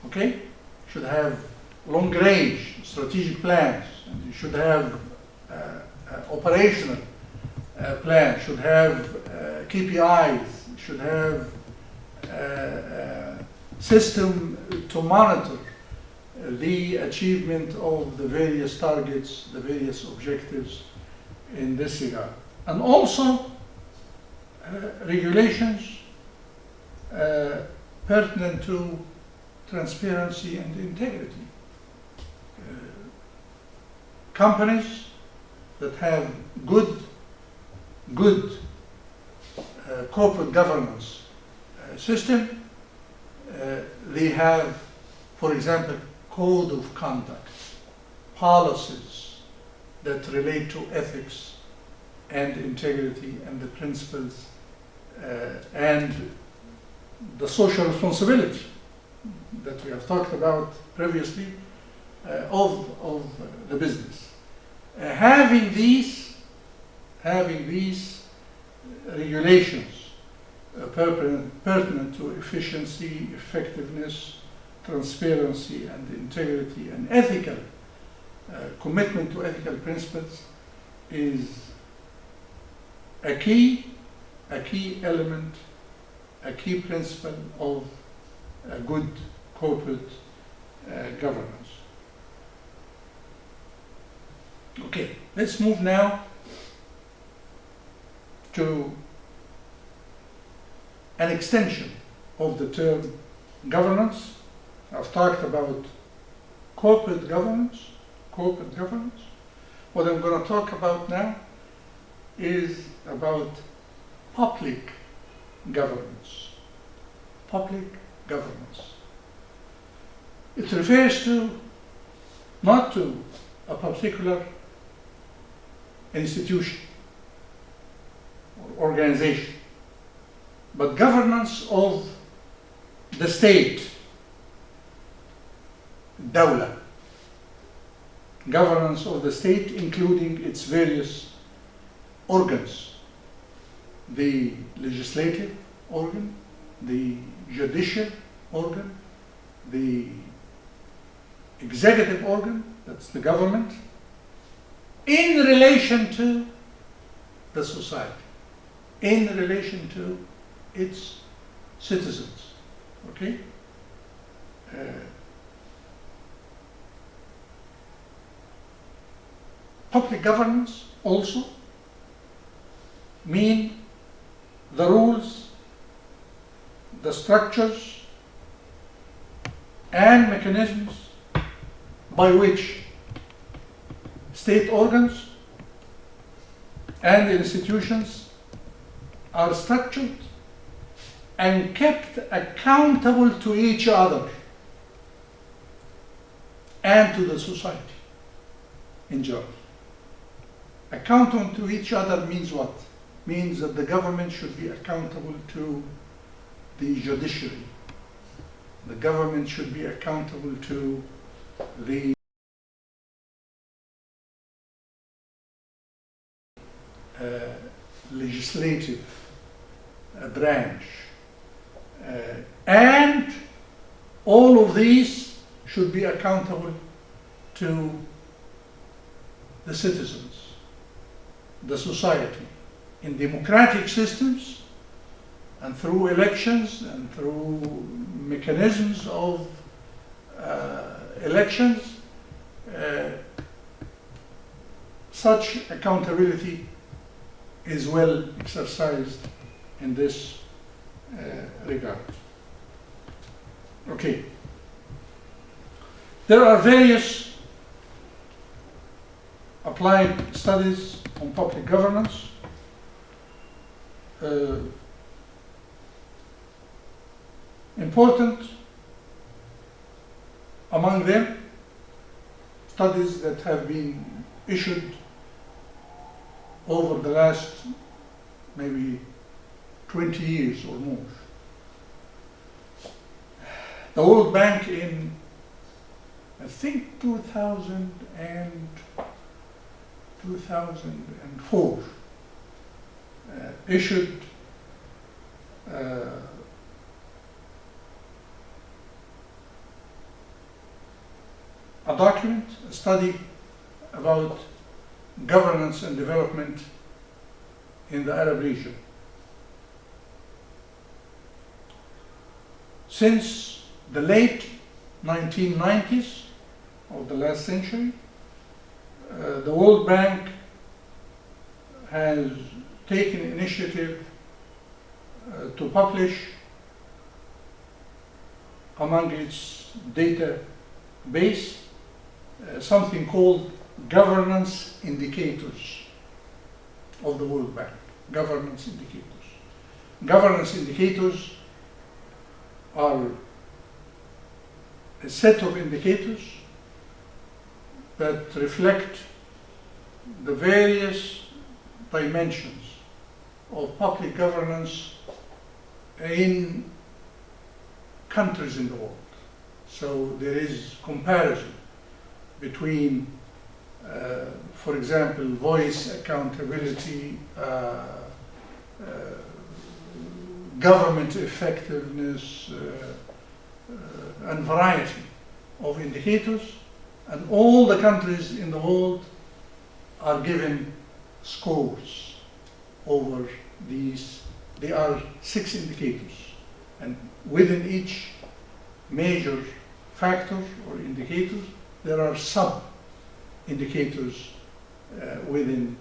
okay? Should have long-range strategic plans, and you should have operational plans, should have KPIs, should have system to monitor the achievement of the various targets, the various objectives in this regard. And also regulations pertinent to transparency and integrity. Companies that have good corporate governance system, they have, for example, code of conduct, policies that relate to ethics and integrity and the principles and the social responsibility that we have talked about previously of the business. Having these regulations pertinent to efficiency, effectiveness, transparency, and integrity, and ethical commitment to ethical principles is a key element, a key principle of a good corporate governance. Okay, let's move now to an extension of the term governance. I've talked about corporate governance. What I'm going to talk about now is about public governance. Public governance. It refers to not to a particular institution or organization, but governance of the state, dawla. Governance of the state, including its various organs, the legislative organ, the judicial organ, the executive organ, that's the government, in relation to the society, in relation to its citizens. Okay? Public governance also mean the rules, the structures, and mechanisms by which state organs and institutions are structured and kept accountable to each other and to the society in general. Accountable to each other means what? Means that the government should be accountable to the judiciary. The government should be accountable to the legislative branch. And all of these should be accountable to the citizens, the society. In democratic systems and through elections and through mechanisms of elections, such accountability is well exercised in this regard. Okay. There are various applied studies on public governance. Important among them, studies that have been issued over the last maybe 20 years or more. The World Bank in, I think, 2004 issued a document, a study about governance and development in the Arab region. Since the late 1990s of the last century, the World Bank has taken initiative to publish among its database something called governance indicators of the World Bank. Governance indicators. Governance indicators are a set of indicators that reflect the various dimensions of public governance in countries in the world. So there is comparison between, for example, voice accountability, government effectiveness, and variety of indicators, and all the countries in the world are given scores over these. There are 6 indicators, and within each major factor or indicator, there are sub-indicators within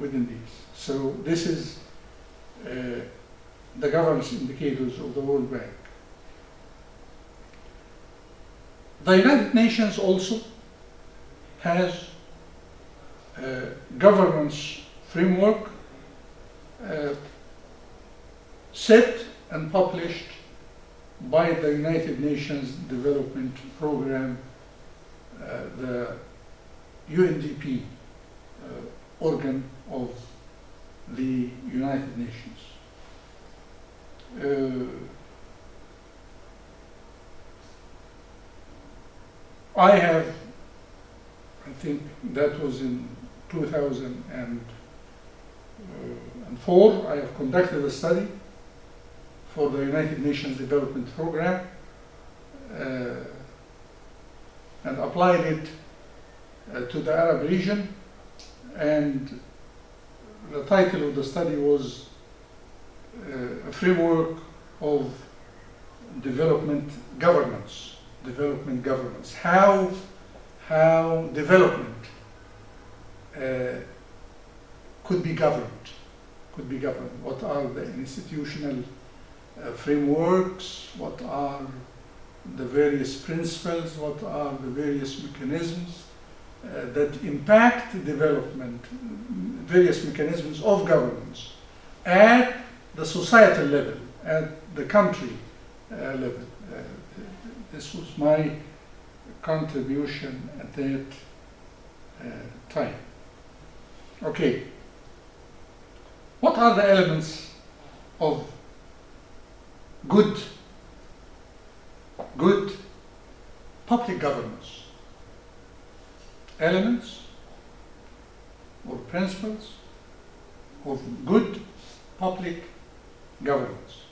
these. So this is the governance indicators of the World Bank. The United Nations also has a governance framework set and published by the United Nations Development Program, the UNDP organ of the United Nations. I think that was in 2004, I have conducted a study for the United Nations Development Program and applied it to the Arab region, and the title of the study was a framework of development governance. How development could be governed. What are the institutional frameworks? What are the various principles? What are the various mechanisms that impact development? Various mechanisms of governance at the societal level, at the country level. This was my contribution at that time. Okay. What are the elements of good public governance? Elements or principles of good public governance.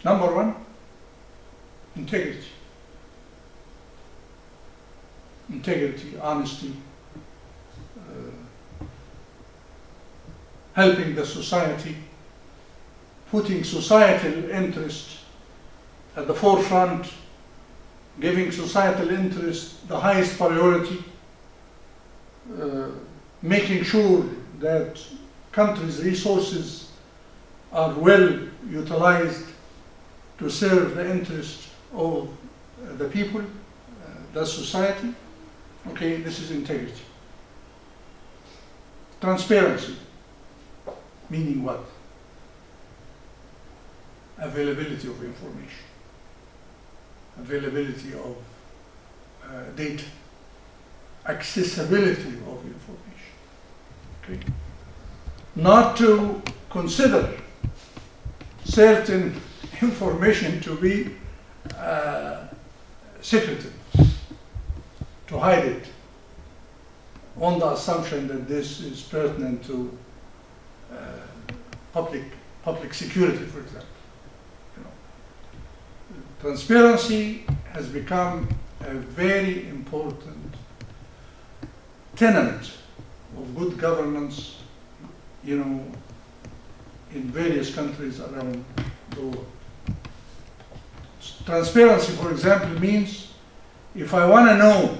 Number 1, integrity. Integrity, honesty, helping the society, putting societal interest at the forefront, giving societal interest the highest priority, making sure that countries' resources are well utilized to serve the interest of the people, the society. Okay, this is integrity. Transparency, meaning what? Availability of information, availability of data, accessibility of information. Okay? Not to consider certain information to be secretive, to hide it on the assumption that this is pertinent to public security, for example. You know, transparency has become a very important tenet of good governance, you know, in various countries around the world. Transparency, for example, means if I want to know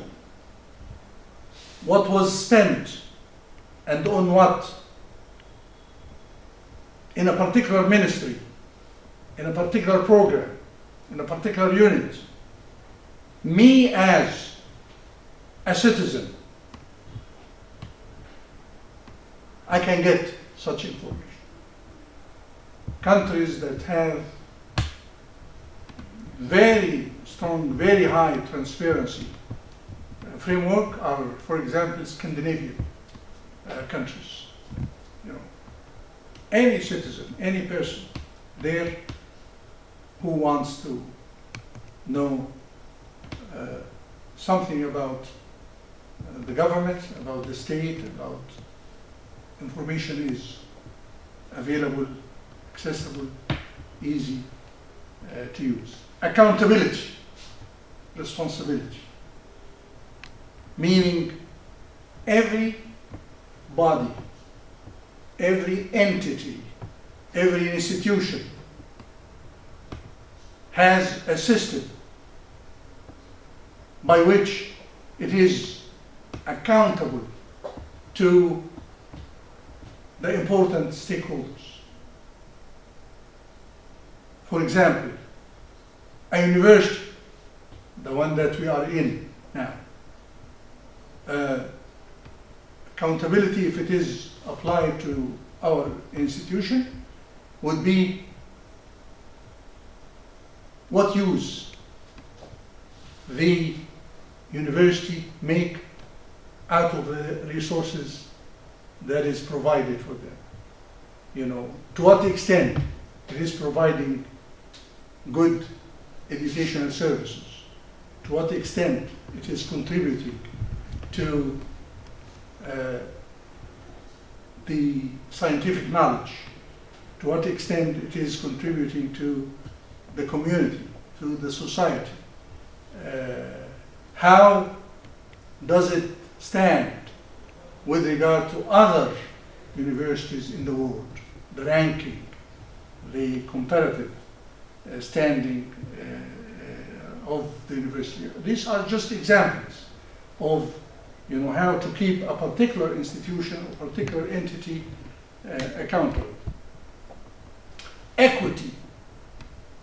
what was spent and on what in a particular ministry, in a particular program, in a particular unit, me as a citizen, I can get such information. Countries that have very strong, very high transparency framework are, for example, Scandinavian countries. You know, any citizen, any person there who wants to know something about the government, about the state, about information is available, accessible, easy to use. Accountability, responsibility, meaning every body, every entity, every institution has a system by which it is accountable to the important stakeholders. For example, a university, the one that we are in now, accountability, if it is applied to our institution, would be what use the university make out of the resources that is provided for them. You know, to what extent it is providing good educational services, to what extent it is contributing to the scientific knowledge, to what extent it is contributing to the community, to the society. How does it stand with regard to other universities in the world, the ranking, the comparative standing of the university? These are just examples of, you know, how to keep a particular institution, a particular entity accountable. Equity,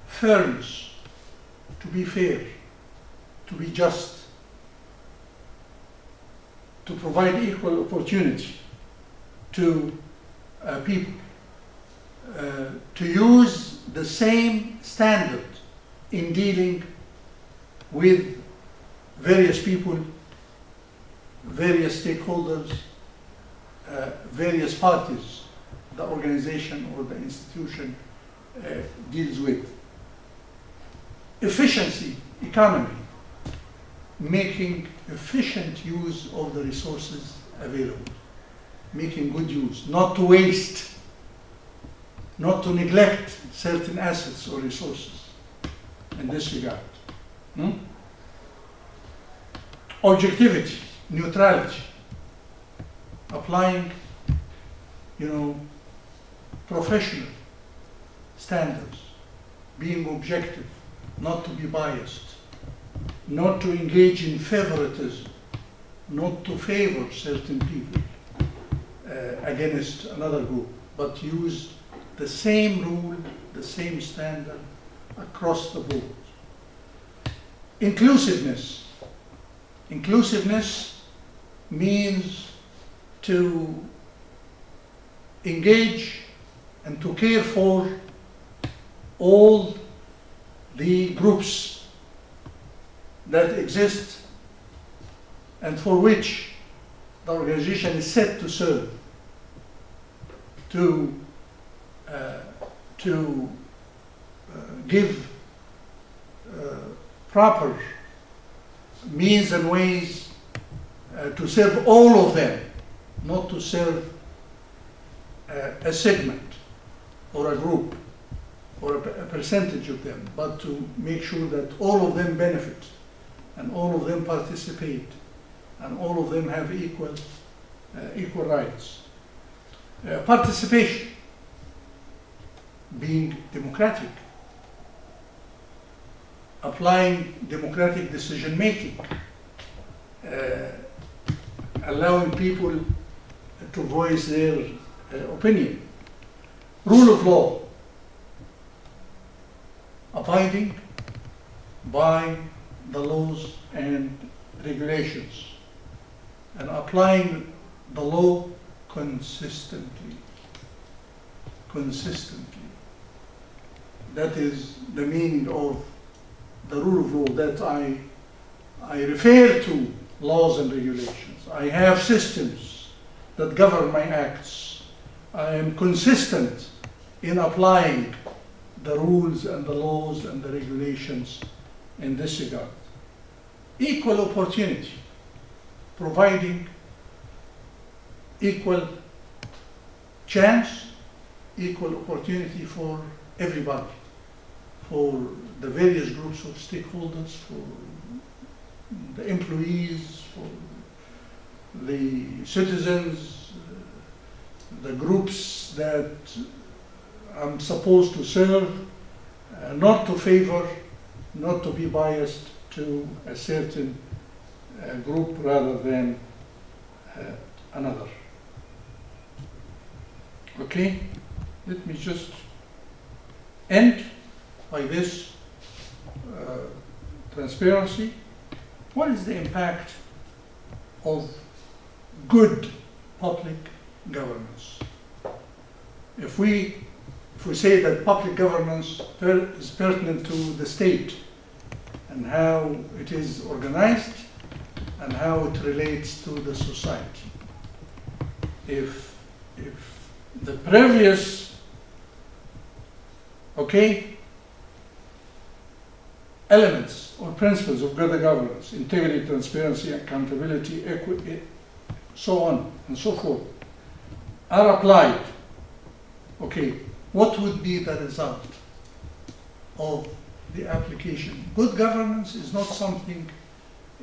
fairness, to be fair, to be just, to provide equal opportunity to people, to use the same standard in dealing with various people, various stakeholders, various parties the organization or the institution deals with. Efficiency, economy, making efficient use of the resources available, making good use, not to waste, not to neglect certain assets or resources in this regard. Objectivity, neutrality, applying, you know, professional standards, being objective, not to be biased, not to engage in favoritism, not to favor certain people against another group, but use the same rule, the same standard across the board. Inclusiveness. Inclusiveness means to engage and to care for all the groups that exist and for which the organization is set to serve, to give proper means and ways to serve all of them, not to serve a segment or a group or a percentage of them, but to make sure that all of them benefit and all of them participate and all of them have equal rights. Participation, being democratic, applying democratic decision making, allowing people to voice their opinion. Rule of law, abiding by the laws and regulations and applying the law consistently. That is the meaning of the rule of law, that I refer to laws and regulations. I have systems that govern my acts. I am consistent in applying the rules and the laws and the regulations in this regard. Equal opportunity, providing equal chance, equal opportunity for everybody, for the various groups of stakeholders, for the employees, for the citizens, the groups that I'm supposed to serve, not to favor, not to be biased to a certain group rather than another. Okay, let me just end by this transparency. What is the impact of good public governance? If we say that public governance is pertinent to the state and how it is organized and how it relates to the society. If the previous, elements or principles of good governance, integrity, transparency, accountability, equity, so on and so forth, are applied, what would be the result of the application? Good governance is not something,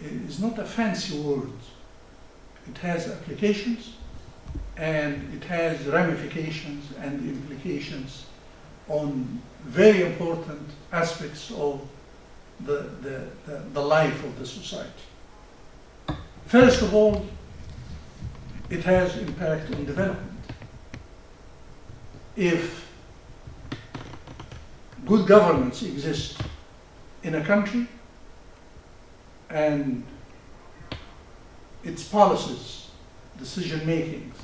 is not a fancy word. It has applications and it has ramifications and implications on very important aspects of the life of the society. First of all, it has impact on development. If good governance exists in a country and its policies, decision makings,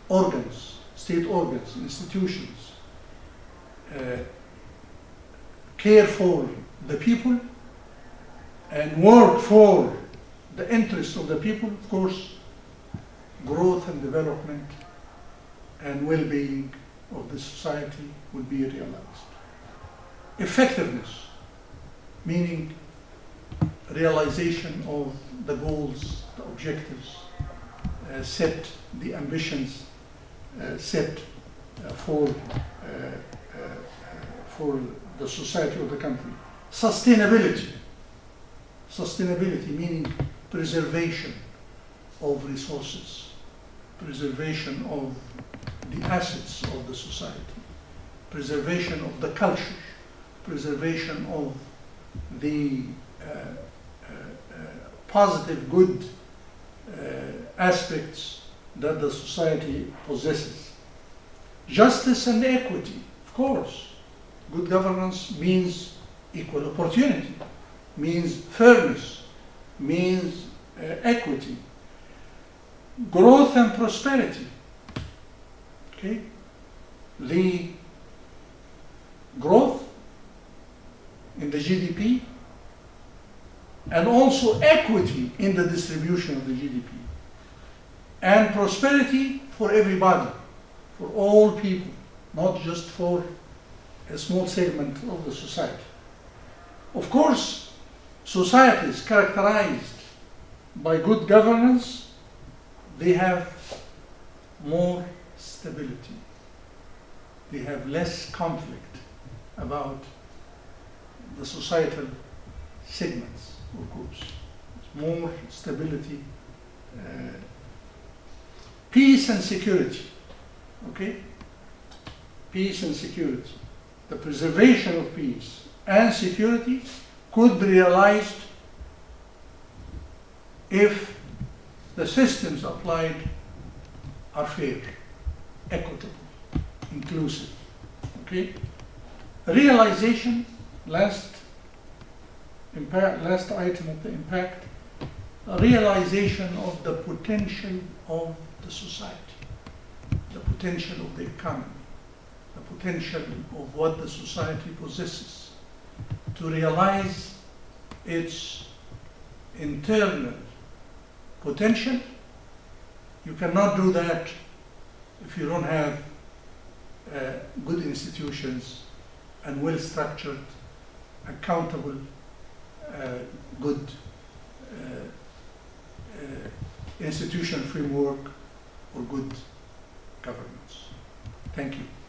organs, state organs, institutions, care for the people and work for the interests of the people, of course, growth and development and well-being of the society will be realized. Effectiveness, meaning realization of the goals, the objectives, set, the ambitions set for the society or the country. Sustainability, meaning preservation of resources, preservation of the assets of the society, preservation of the culture, preservation of the positive, good aspects that the society possesses. Justice and equity, of course. Good governance means equal opportunity, means fairness, means equity. Growth and prosperity. The growth in the GDP and also equity in the distribution of the GDP. And prosperity for everybody, for all people, not just for a small segment of the society. Of course, societies characterized by good governance, they have more stability. They have less conflict about the societal segments or groups. More stability, peace and security. Peace and security. The preservation of peace and security could be realized if the systems applied are fair, equitable, inclusive. Realization, last item of the impact, realization of the potential of the society, the potential of the economy, the potential of what the society possesses to to realize its internal potential. You cannot do that if you don't have good institutions and well-structured, accountable, good institutional framework or good governance. Thank you.